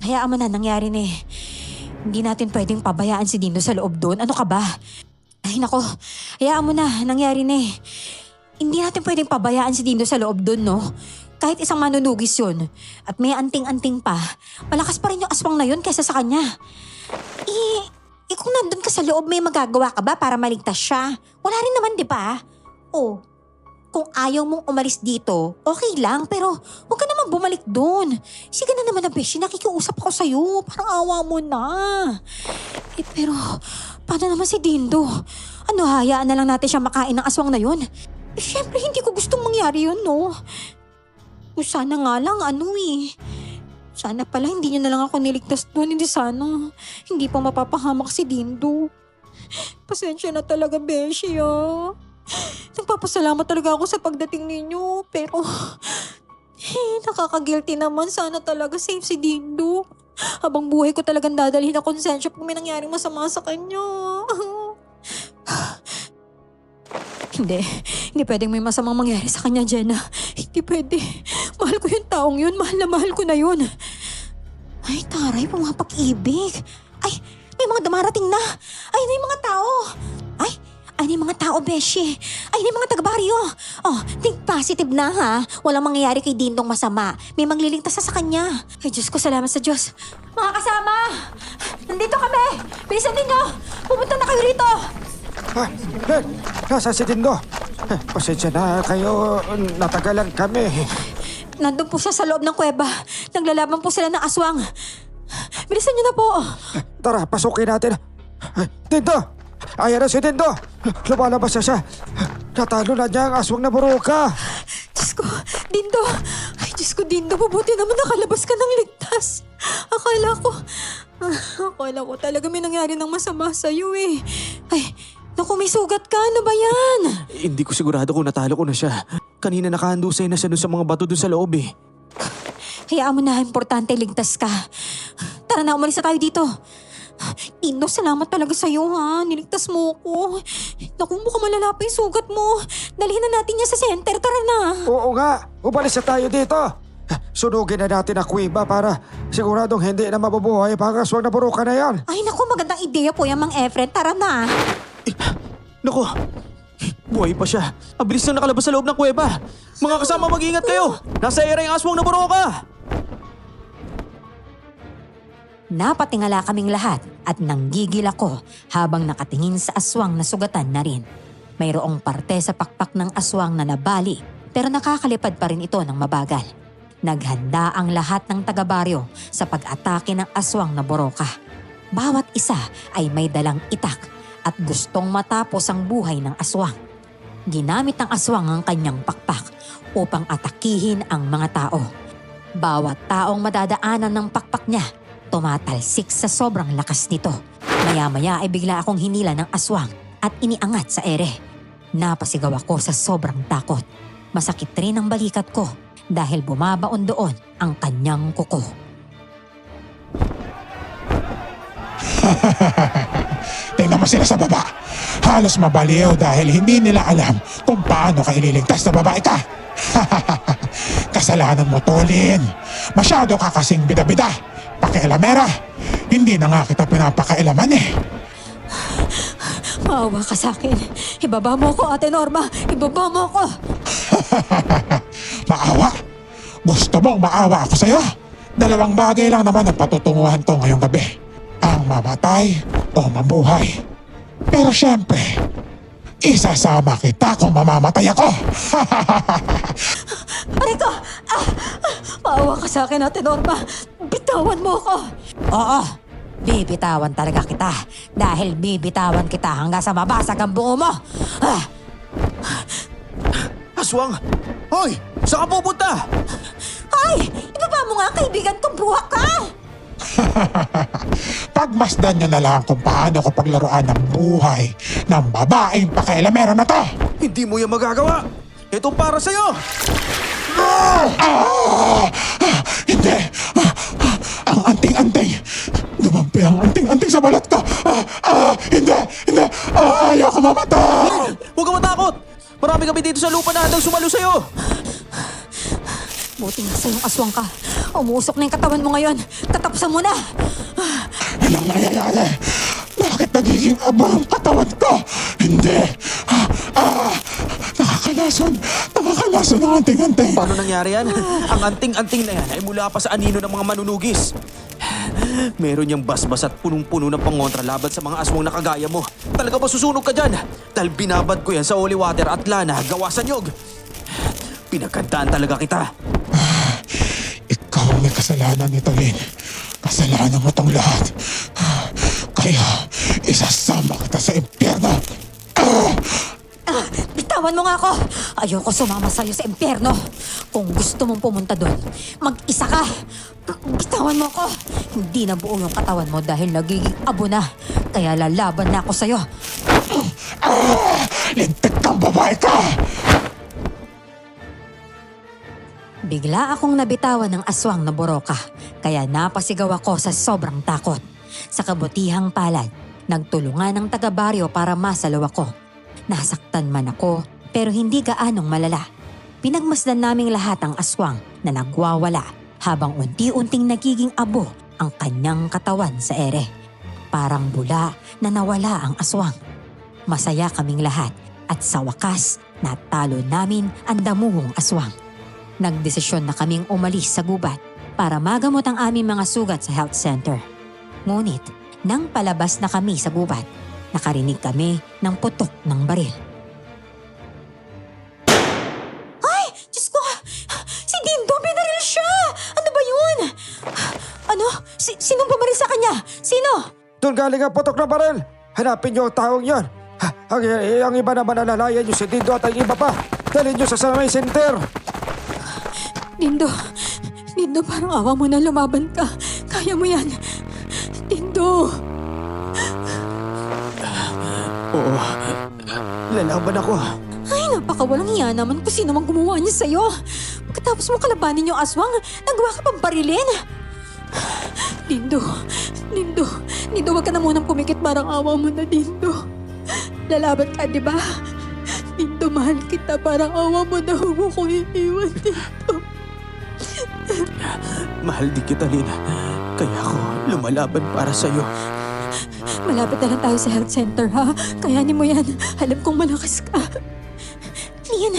hayaan mo na, nangyari na eh. Hindi natin pwedeng pabayaan si Dindo sa loob doon. Ano ka ba? Ay nako, hayaan mo na, nangyari na eh. Hindi natin pwedeng pabayaan si Dindo sa loob doon, no? Kahit isang manunugis yun at may anting-anting pa, malakas pa rin yung aswang na yun kaysa sa kanya. Kung nandun ka sa loob, may magagawa ka ba para maligtas siya? Wala rin naman, di ba? Oh, Kung ayaw mong umalis dito, okay lang, pero huwag ka naman bumalik doon. Sige na naman na, Beshi, nakikiusap ako sa'yo. Parang awa mo na. Pero, paano naman si Dindo? Ano, hayaan na lang natin siya makain ng aswang na yun? Siyempre, hindi ko gustong mangyari yun, no? Sana nga lang, sana pala hindi niya na lang ako niligtas doon. Hindi sana. Hindi pa mapapahamak si Dindo. Pasensya na talaga, Beshi, Nagpapasalamat talaga ako sa pagdating ninyo. Pero, nakaka-guilty naman. Sana talaga safe si Dindo. Habang buhay ko talagang dadalhin na konsensya pag may nangyaring masama sa kanya. Hindi pwedeng may masamang mangyari sa kanya, Jenna. Hindi pwede. Mahal ko yung taong yun. Mahal na mahal ko na yun. Ay, taray, pumapag-ibig. Ay, may mga dumarating na. Ay, may mga tao. Ay, may mga tao, Beshi. Ay, may mga taga-baryo. Oh, think positive na, ha? Walang mangyayari kay Dindong masama. May magliligtas na sa kanya. Ay, Diyos ko, salamat sa Diyos. Mga kasama! Nandito kami! Bilisan ninyo! Pupunta na kayo rito! Nasa si Dindo? Pasensya na kayo, natagalan kami. Nandun po siya sa loob ng kuweba. Naglalaban po sila ng aswang. Bilisan niyo na po. Tara, pasukin natin. Dindo! Ayan na si Dindo! Lumalabas na siya. Natalo na niya ang aswang na buruka. Diyos ko, Dindo. Ay, Diyos ko, Dindo. Mabuti naman nakalabas ka ng ligtas. Akala ko talaga may nangyari ng masama sa'yo eh. Ay, naku, may sugat ka. Ano ba yan? Hindi ko sigurado kung natalo ko na siya. Kanina nakahandusay na siya dun sa mga bato dun sa loob eh. Hayaan mo na, importante ligtas ka. Tara na, umalis na tayo dito. Dindo, salamat talaga sa'yo ha. Niligtas mo ko. Naku, mukhang malala pa yung sugat mo. Dalhin na natin niya sa center. Tara na. Oo nga, umalis na tayo dito. Sunugin na natin ang kuweba para siguradong hindi na mabubuhay ang aswang na buruka na yan. Ay naku, magandang ideya po yan, Mang Efren. Tara na. Naku, buhay pa siya. Ang bilis na nakalabas sa loob ng kuweba. Mga kasama, mag-ingat kayo. Nasa ere yung aswang na buruka. Napatingala kaming lahat at nanggigil ako habang nakatingin sa aswang na sugatan na rin. Mayroong parte sa pakpak ng aswang na nabali pero nakakalipad pa rin ito ng mabagal. Naghanda ang lahat ng taga-baryo sa pag-atake ng aswang na buroka. Bawat isa ay may dalang itak at gustong matapos ang buhay ng aswang. Ginamit ng aswang ang kanyang pakpak upang atakihin ang mga tao. Bawat taong madadaanan ng pakpak niya, tumatalsik sa sobrang lakas nito. Maya-maya ay bigla akong hinila ng aswang at iniangat sa ere. Napasigaw ako sa sobrang takot. Masakit rin ang balikat ko dahil bumabaon doon ang kanyang kuko. Tingnan mo sila sa baba. Halos mabaliw dahil hindi nila alam kung paano ka ililigtas na babae ka. Kasalanan mo, Tolin. Masyado ka kasing bida-bida. Pakialamera. Hindi na nga kita pinapakailaman eh. Maawa ka sa akin. Ibaba mo ko, Ate Norma. Ibaba mo ko. Maawa? Gusto mong maawa ako sa'yo? Dalawang bagay lang naman ang patutunguhan ko ngayong gabi. Ang mamatay o mabuhay. Pero syempre, isasama kita kung mamamatay ako. Aray ko! Maawa ka sa akin, Ate Norma. Bitawan mo ko. Oo, bibitawan talaga kita. Dahil bibitawan kita hanggang sa mabasag ang buo mo. Aswang! Hoy! Saan ka pupunta? Ay! Ibaba mo nga, kaibigan kong buwak ka! Pagmasdan nyo na lang kung paano ko paglaruan ng buhay ng babaeng pakailamero na to. Hindi mo yan magagawa! Ito para sa'yo! Hindi! Ang anting-anting! Dumampi ang anting-anting sa balat ko! Hindi! Hindi! Ayoko mamatay! Huwag ka matakot! Marami kami dito sa lupa na handang sumalo sa'yo! Buti nga sa'yong aswang ka. Umuusok na yung katawan mo ngayon. Tatapusan mo na! Anong nangyayari? Bakit nagiging abo ang katawan ko? Hindi! Nakakalason ng anting-anting! Paano nangyari yan? Ang anting-anting na yan ay mula pa sa anino ng mga manunugis. Meron niyang basbas at punong-puno ng pangontra laban sa mga aswang na kagaya mo. Talaga ba susunog ka dyan? Dahil binabad ko yan sa holy water at lana gawa sa nyog. Pinagkantaan talaga kita. Ikaw ang may kasalanan nito, Lin. Kasalanan mo tong lahat. Kaya, isasama kita sa impyerno. Bitawan mo nga ako! Ayoko sumama sa'yo sa impyerno. Kung gusto mong pumunta doon, mag-isa ka. Bitawan mo ako. Hindi na buo yung katawan mo dahil nagiging abo na. Kaya lalaban na ako sa'yo. Lintik kang babae ka! Bigla akong nabitawan ng aswang na boroka. Kaya napasigaw ako sa sobrang takot. Sa kabutihang palad, nagtulungan ng taga-baryo para masalaw ako. Nasaktan man ako, pero hindi gaanong malala. Pinagmasdan naming lahat ang aswang na nagwawala habang unti-unting nagiging abo ang kanyang katawan sa ere. Parang bula na nawala ang aswang. Masaya kaming lahat at sa wakas, natalo namin ang damuhong aswang. Nagdesisyon na kaming umalis sa gubat para magamot ang aming mga sugat sa health center. Ngunit, nang palabas na kami sa gubat, nakarinig kami ng putok ng baril. Ay! Diyos ko! Si Dindo, binaril siya! Ano ba yun? Ano? Sinong bumaril sa kanya? Sino? Doon galing ang putok ng baril. Hanapin niyo ang taong yon. Ang iba naman alalayan niyo si Dindo at ang iba pa. Dalhin niyo sa may center. Dindo, parang awa mo na, lumaban ka. Kaya mo yan. Dindo! Oo, lalaban ako. Ay, napakawalang hiya naman kung sino mang gumawa niya sa'yo. Pagkatapos mo kalabanin yung aswang, nagawa ka pang barilin. Dindo, wag ka na munang pumikit, parang awa mo na, Dindo. Lalaban ka, di ba? Dindo, mahal kita, parang awa mo na, huwag mo ko iiwan, Dindo. Mahal din kita, Lina. Kaya ako lumalaban para sa'yo. Malapit na lang tayo sa health center, ha? Kayanin mo yan. Alam kong malakas ka. Lian,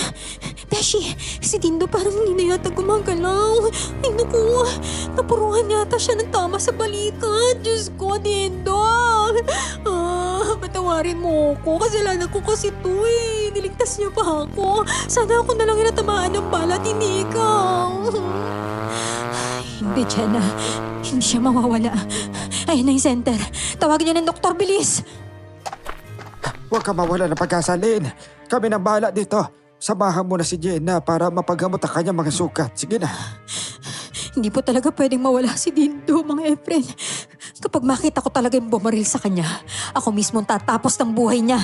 Beshi, si Dindo parang hindi na yata gumagalaw. Ay, naku, napuruhan yata siya ng tama sa balikat. Diyos ko, Dindo. Patawarin mo ko. Kasalanan ko kasi ito eh. Niligtas niyo pa ako. Sana ako na lang inatamaan ng bala at hindi ikaw. Hindi, Jenna. Hindi siya mawawala. Ayun na yung center. Tawagin niyo ng doktor, bilis. Huwag ka mawala ng pag-asa, Lin. Kami nang bahala dito. Samahan mo na si Jenna para mapagamot ang kanyang mga sugat. Sige na. Hindi po talaga pwedeng mawala si Dindo, mga Efren. Kapag makita ko talaga yung bumaril sa kanya, ako mismo ang tatapos ng buhay niya.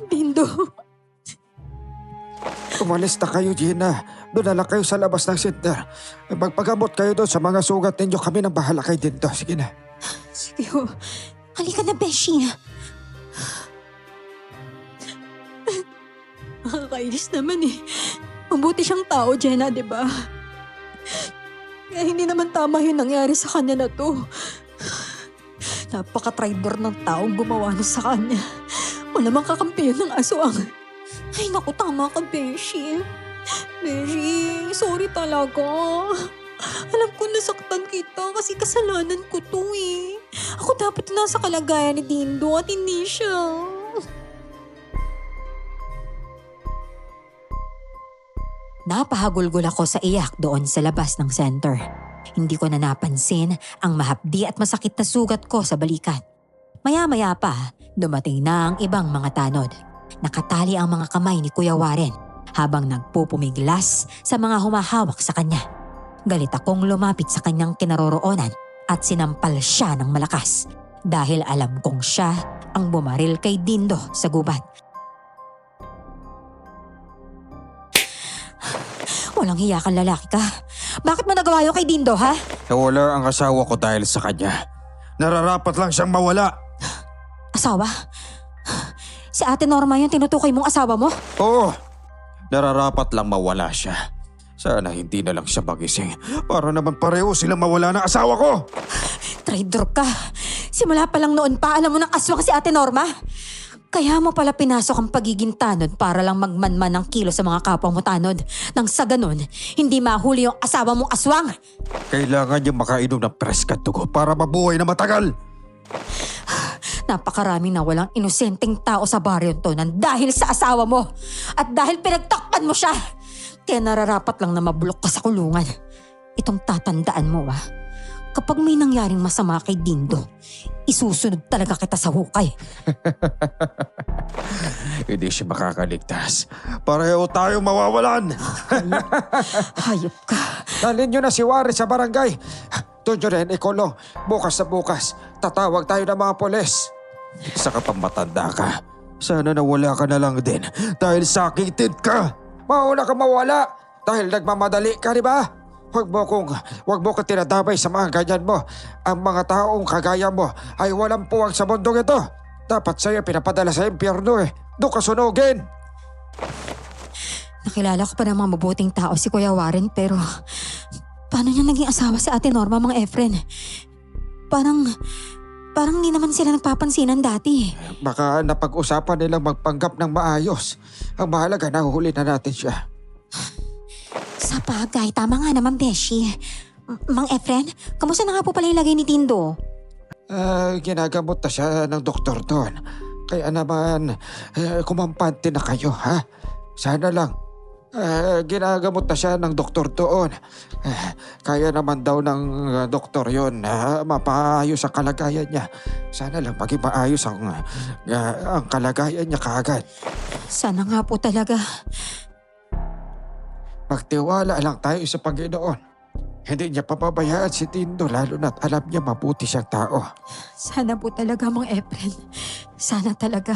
Dindo. Umalis na kayo, Jenna. Doon na lang kayo sa labas ng center. Magpagamot kayo doon sa mga sugat ninyo. Kami nang bahala kayo dito. Sige na. Sige ho. Halika na, Beshi. Nakakainis naman eh. Mabuti siyang tao, Jenna, di ba? Kaya hindi naman tama yung nangyari sa kanya na to. Napaka-traidor ng taong gumawa nun sa kanya. Malamang kakampi yun ng aswang. Ay, naku, tama ka, Beshi. Beshi, sorry talaga. Alam ko nasaktan kita kasi kasalanan ko to eh. Ako dapat nasa kalagayan ni Dindo at hindi siya. Napahagulgol ako sa iyak doon sa labas ng center. Hindi ko na napansin ang mahapdi at masakit na sugat ko sa balikat. Maya-maya pa, dumating na ang ibang mga tanod. Nakatali ang mga kamay ni Kuya Warren habang nagpupumiglas sa mga humahawak sa kanya. Galit akong lumapit sa kanyang kinaroroonan at sinampal siya ng malakas dahil alam kong siya ang bumaril kay Dindo sa gubat. Walang hiya kang lalaki ka. Bakit mo nagawa yun kay Dindo, ha? Nawala ang asawa ko dahil sa kanya. Nararapat lang siyang mawala. Asawa? Si Ate Norma yung tinutukoy mong asawa mo? Oo. Nararapat lang mawala siya. Sana hindi na lang siya magising. Para naman pareho silang mawala ng asawa ko. Traidor ka. Simula pa lang noon pa, alam mo ng aswang si Ate Norma. Kaya mo pala pinasok ang pagiging tanod para lang magmanman ng kilo sa mga kapwa mo tanod. Nang sa ganun, hindi mahuli yung asawa mong aswang. Kailangan niya makainom ng preskat dugo para mabuhay na matagal. Napakarami na walang inosenteng tao sa baryo to nang dahil sa asawa mo at dahil pinagtakpan mo siya. Kaya nararapat lang na mabulok ka sa kulungan. Itong tatandaan mo kapag may nangyaring masama kay Dindo, isusunod talaga kita sa hukay. Hindi siya makakaligtas. Pareho tayo mawawalan. Hayop ka. Dalhin nyo na si Juarez sa barangay. Doon nyo rin ikulong. Bukas na bukas, tatawag tayo ng mga polis. Saka pang matanda ka. Sana nawala ka na lang din dahil sakitin ka. Mauna ka mawala dahil nagmamadali ka, di ba? Huwag mo kong tinadamay sa mga ganyan mo. Ang mga taong kagaya mo ay walang puwang sa mundong ito. Dapat sa'yo pinapadala sa impyerno Doon ka sunugin. Nakilala ko pa ng mga mabuting tao si Kuya Warren pero paano niya naging asawa si Ate Norma, Mang Efren? Parang di naman sila nagpapansinan dati. Baka napag-usapan nilang magpanggap ng maayos. Ang mahalaga, nahuhuli na natin siya. Sa bagay, tama nga naman, Beshi. Mang Efren, kamusta na nga po pala yung lagay ni Dindo? Ginagamot na siya ng doktor doon. Kaya naman, kumampante na kayo, ha? Sana lang. Ginagamot na siya ng doktor doon. Kaya naman daw ng doktor yon na mapaayos ang kalagayan niya. Sana lang maging maayos ang kalagayan niya kaagad. Sana nga po talaga. Magtiwala lang tayo sa Panginoon. Hindi niya papabayaan si Dindo lalo na't alam niya mabuti siyang tao. Sana po talaga, Mang Efren. Sana talaga.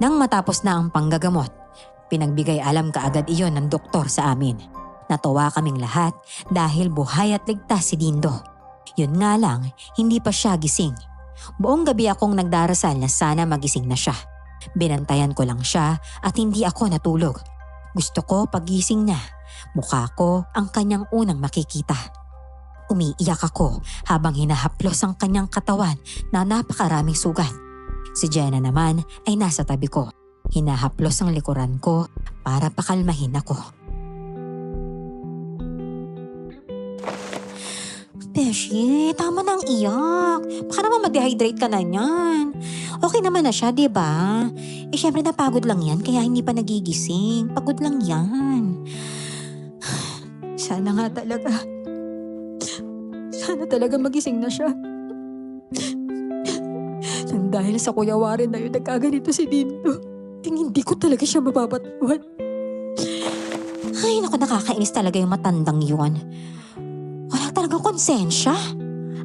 Nang matapos na ang panggagamot, pinagbigay alam kaagad iyon ng doktor sa amin. Natuwa kaming lahat dahil buhay at ligtas si Dindo. Yun nga lang, hindi pa siya gising. Buong gabi akong nagdarasal na sana magising na siya. Binantayan ko lang siya at hindi ako natulog. Gusto ko pagising niya, mukha ko ang kanyang unang makikita. Umiiyak ako habang hinahaplos ang kanyang katawan na napakaraming sugat. Si Jenna naman ay nasa tabi ko. Hinahaplos ang likuran ko para pakalmahin ako. Beshi, tama nang iyak. Baka naman ma-dehydrate ka na niyan. Okay naman na siya, di ba? Syempre napagod lang yan kaya hindi pa nagigising. Pagod lang yan. Sana nga talaga. Sana talaga magising na siya. Nang dahil sa Kuya Warren na yun, nagkaganito si Dindo. Hindi ko talaga siya mapapatuan. Ay, naku, nakakainis talaga yung matandang yun. Wala talagang konsensya.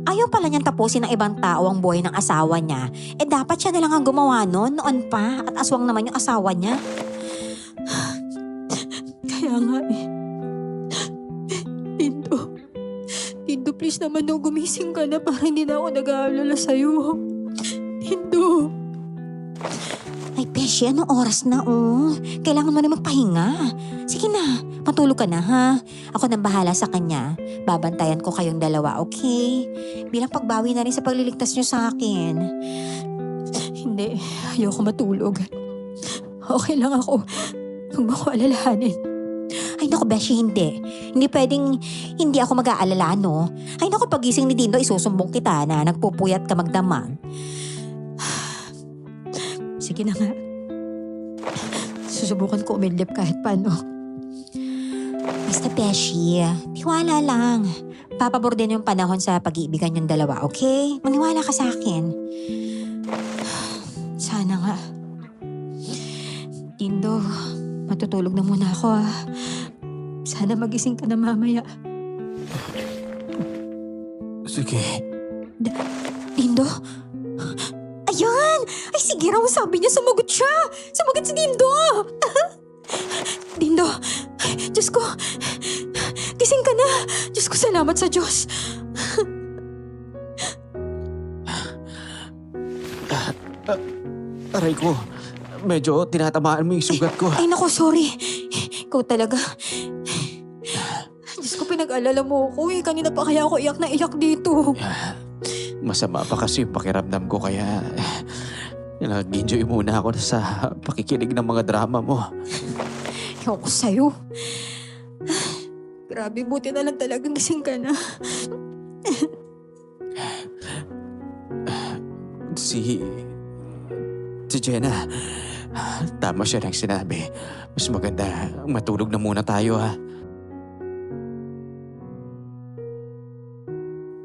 Ayaw pala niyang tapusin ng ibang tao ang buhay ng asawa niya. Dapat siya na lang ang gumawa noon pa. At aswang naman yung asawa niya. Kaya nga Dindo, please naman gumising ka na para hindi na ako nag-aalala sa'yo. Dindo. Ay, Beshi, anong oras na Kailangan mo na magpahinga. Sige na, matulog ka na ha. Ako nang bahala sa kanya. Babantayan ko kayong dalawa, okay? Bilang pagbawi na rin sa pagliligtas niyo sa akin. Hindi, ayoko matulog. Okay lang ako. Huwag mo ako alalahanin. Ay naku, Beshi, hindi. Hindi pwedeng hindi ako mag-aalala, no? Ay naku, pagising ni Dindo, isusumbong kita na nagpupuyat ka magdamag. Sige na nga. Susubukan ko umidlip kahit paano. Basta Beshi, tiwala lang. Papabor din yung panahon sa pag-iibigan yung dalawa, okay? Maniwala ka sa akin. Sana nga. Dindo, matutulog na muna ako Sana magising ka na mamaya. Sige. Dindo? Ayan! Ay sige raw, sabi niya sumagot siya! Sumagot si Dindo! Dindo, Diyos ko, gising ka na! Diyos ko, salamat sa Diyos! Aray ko, medyo tinatamaan mo yung sugat ko. Ay naku, sorry. Ikaw talaga. Diyos ko, pinag-alala mo ako Kanina pa kaya ako iyak na iyak dito. Masama pa kasi yung pakiramdam ko kaya nag-enjoy muna ako sa pakikinig ng mga drama mo. Ewan ko sa'yo. Grabe, buti na lang talagang gising ka na. Si... Si Jenna. Tama siya nang sinabi. Mas maganda matulog na muna tayo ha.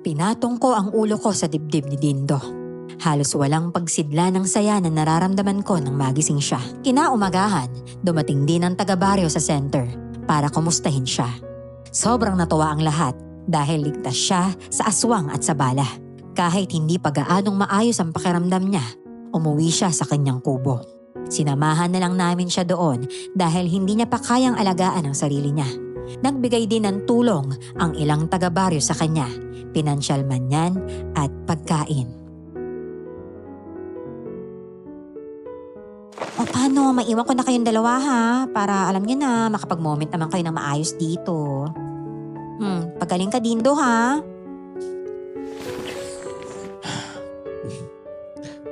Pinatong ko ang ulo ko sa dibdib ni Dindo. Halos walang pagsidla ng saya na nararamdaman ko nang magising siya. Kinaumagahan, dumating din ang taga-baryo sa center para kumustahin siya. Sobrang natuwa ang lahat dahil ligtas siya sa aswang at sa bala. Kahit hindi pa gaanong maayos ang pakiramdam niya, umuwi siya sa kanyang kubo. Sinamahan na lang namin siya doon dahil hindi niya pa kayang alagaan ang sarili niya. Nagbigay din ng tulong ang ilang taga-baryo sa kanya, pinansyal man yan at pagkain. O paano, maiwan ko na kayong dalawa ha, para alam niyo na makapag-moment naman kayo ng maayos dito. Pagaling ka Dindo ha.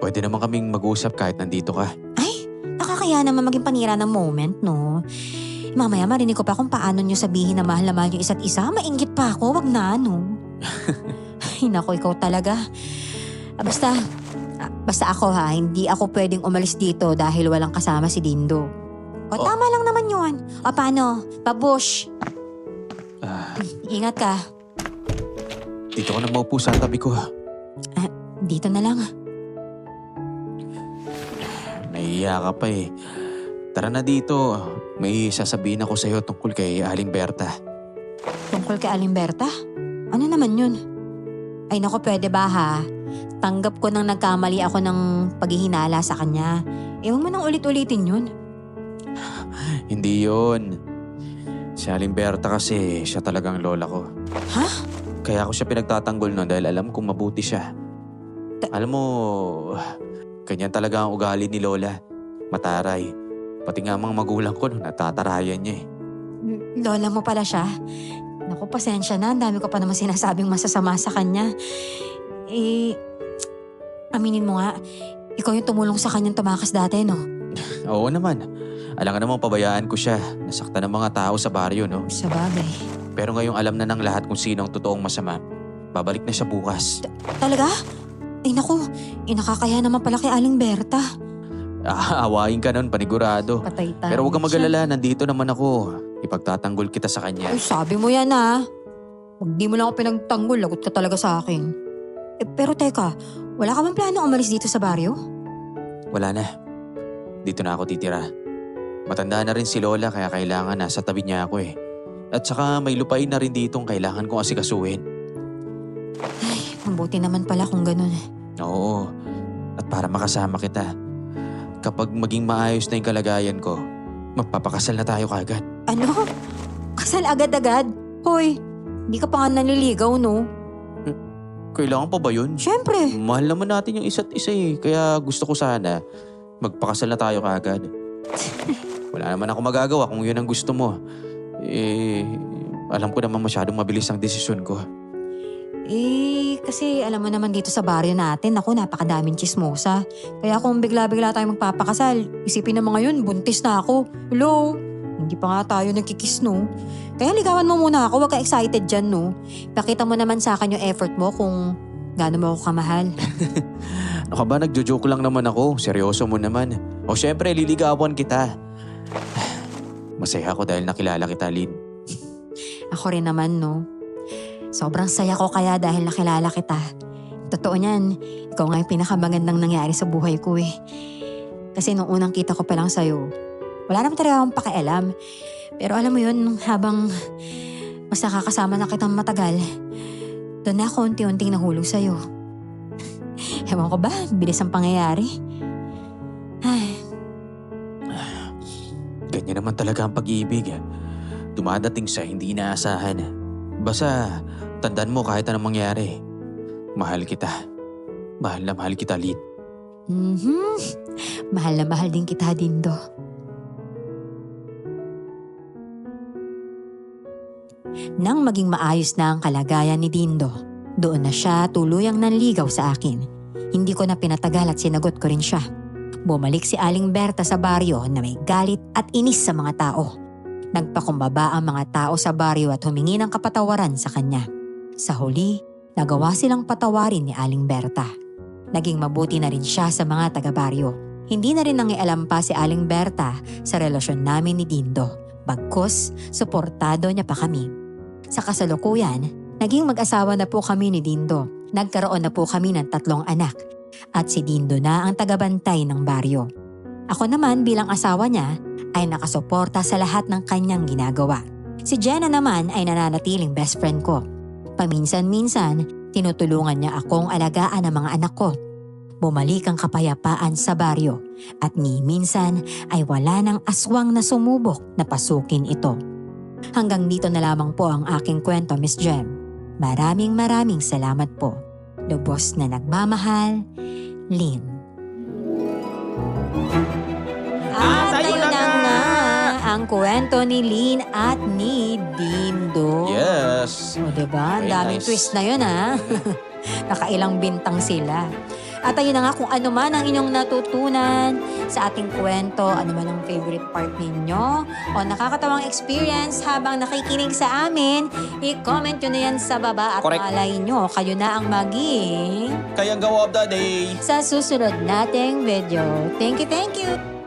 Pwede naman kaming mag-usap kahit nandito ka. Ay, nakakaya naman maging panira ng moment, no? Mamaya marinig ko pa kung paano nyo sabihin na mahal yung isa't isa. Mainggit pa ako, wag na, no? Ay, naku, ikaw talaga. Basta ako ha, hindi ako pwedeng umalis dito dahil walang kasama si Dindo. O tama lang naman yun. O paano? Babush. Ingat ka. Dito ka na maupo sa tabi ko. Dito na lang. Nahiya ka pa eh. Tara na dito. May sasabihin ako sa'yo tungkol kay Aling Berta. Tungkol kay Alimberta? Ano naman yun? Ay naku, pwede ba ha? Tanggap ko nang nagkamali ako ng paghihinala sa kanya. Ewan mo nang ulit-ulitin yun. Hindi yun. Si Aling Berta kasi siya talagang lola ko. Ha? Kaya ako siya pinagtatanggol noon dahil alam kong mabuti siya. Alam mo, ganyan talaga ang ugali ni Lola. Mataray. Pati nga mga magulang ko natatarayan niya eh. Lola mo pala siya? Naku, pasensya na. Ang dami ko pa naman sinasabing masasama sa kanya. Aminin mo nga, ikaw yung tumulong sa kanyang tumakas dati, no? Oo naman. Alam ka naman pabayaan ko siya. Nasaktan ng mga tao sa baryo, no? Sa bagay. Pero ngayong alam na ng lahat kung sino ang totoong masama, babalik na siya bukas. Talaga? Ay naku, nakakaya naman pala kay Aling Berta. Aawain ka nun, panigurado. Patay tayo. Pero huwag kang mag-alala, nandito naman ako. Ipagtatanggol kita sa kanya. Ay, sabi mo yan ah. Pag di mo lang ako pinagtanggol, lagot ka talaga sa akin. Pero teka, wala ka bang plano umalis dito sa baryo? Wala na. Dito na ako titira. Matanda na rin si Lola kaya kailangan nasa tabi niya ako eh. At saka may lupain na rin ditong kailangan kong asikasuhin. Mabuti naman pala kung ganun. Oo. At para makasama kita, kapag maging maayos na yung kalagayan ko, magpapakasal na tayo kagad. Ano? Kasal agad-agad? Hoy, hindi ka pa nga naliligaw, no? Kailangan pa ba yun? Siyempre. Mahal naman natin yung isa't isa eh. Kaya gusto ko sana, magpakasal na tayo kagad. Wala naman ako magagawa kung yun ang gusto mo. Alam ko naman masyadong mabilis ang desisyon ko. Kasi alam mo naman dito sa baryo natin, ako napakadaming chismosa. Kaya kung bigla-bigla tayo magpapakasal, isipin na mga yun, buntis na ako. Hello? Hindi pa nga tayo nagkikiss, no? Kaya ligawan mo muna ako, wag ka excited dyan, no? Pakita mo naman sa akin yung effort mo kung gaano mo ako kamahal. Ano ka ba? Nagjo-joke lang naman ako. Seryoso mo naman. O syempre, liligawan kita. Masaya ako dahil nakilala kita, Lynn. Ako rin naman, no? Sobrang saya ko kaya dahil nakilala kita. Totoo niyan, ikaw nga yung pinakamagandang nangyari sa buhay ko eh. Kasi nung unang kita ko pa lang sa'yo, wala naman talaga akong pakialam. Pero alam mo yun, habang mas nakakasama na kitang matagal, doon na ako unti-unting nahulog sa'yo. Ewan ko ba, bilis ang pangyayari. Ay, Ganyan naman talaga ang pag-ibig. Dumadating sa hindi inaasahan. Basta, tandaan mo kahit anong mangyari. Mahal kita. Mahal na mahal kita, Lynn. Mahal na mahal din kita, Dindo. Nang maging maayos na ang kalagayan ni Dindo, doon na siya tuluyang nanligaw sa akin. Hindi ko na pinatagal at sinagot ko rin siya. Bumalik si Aling Berta sa baryo na may galit at inis sa mga tao. Nagpakumbaba ang mga tao sa baryo at humingi ng kapatawaran sa kanya. Sa huli, nagawa silang patawarin ni Aling Berta. Naging mabuti na rin siya sa mga taga-baryo. Hindi na rin nangialam pa si Aling Berta sa relasyon namin ni Dindo. Bagkus, suportado niya pa kami. Sa kasalukuyan, naging mag-asawa na po kami ni Dindo. Nagkaroon na po kami ng 3 anak. At si Dindo na ang tagabantay ng baryo. Ako naman bilang asawa niya ay nakasuporta sa lahat ng kanyang ginagawa. Si Jenna naman ay nananatiling best friend ko. Paminsan-minsan, tinutulungan niya akong alagaan ang mga anak ko. Bumalik ang kapayapaan sa baryo at ni minsan ay wala ng aswang na sumubok na pasukin ito. Hanggang dito na lamang po ang aking kwento, Miss Jem. Maraming salamat po. Lubos na nagmamahal, Lynn. At tayo ayun na na nga. nga ang kwento ni Lynn at ni Dindo. Yes. O diba? Ang Very daming nice. twist na yun ha. Nakailang bintang sila. At ayun na nga, kung ano man ang inyong natutunan sa ating kwento, ano man ang favorite part ninyo, o nakakatawang experience habang nakikinig sa amin, i-comment nyo na yan sa baba at Correct. malay nyo, kayo na ang maging Kayang gawa of the day. sa susunod nating video. Thank you, thank you!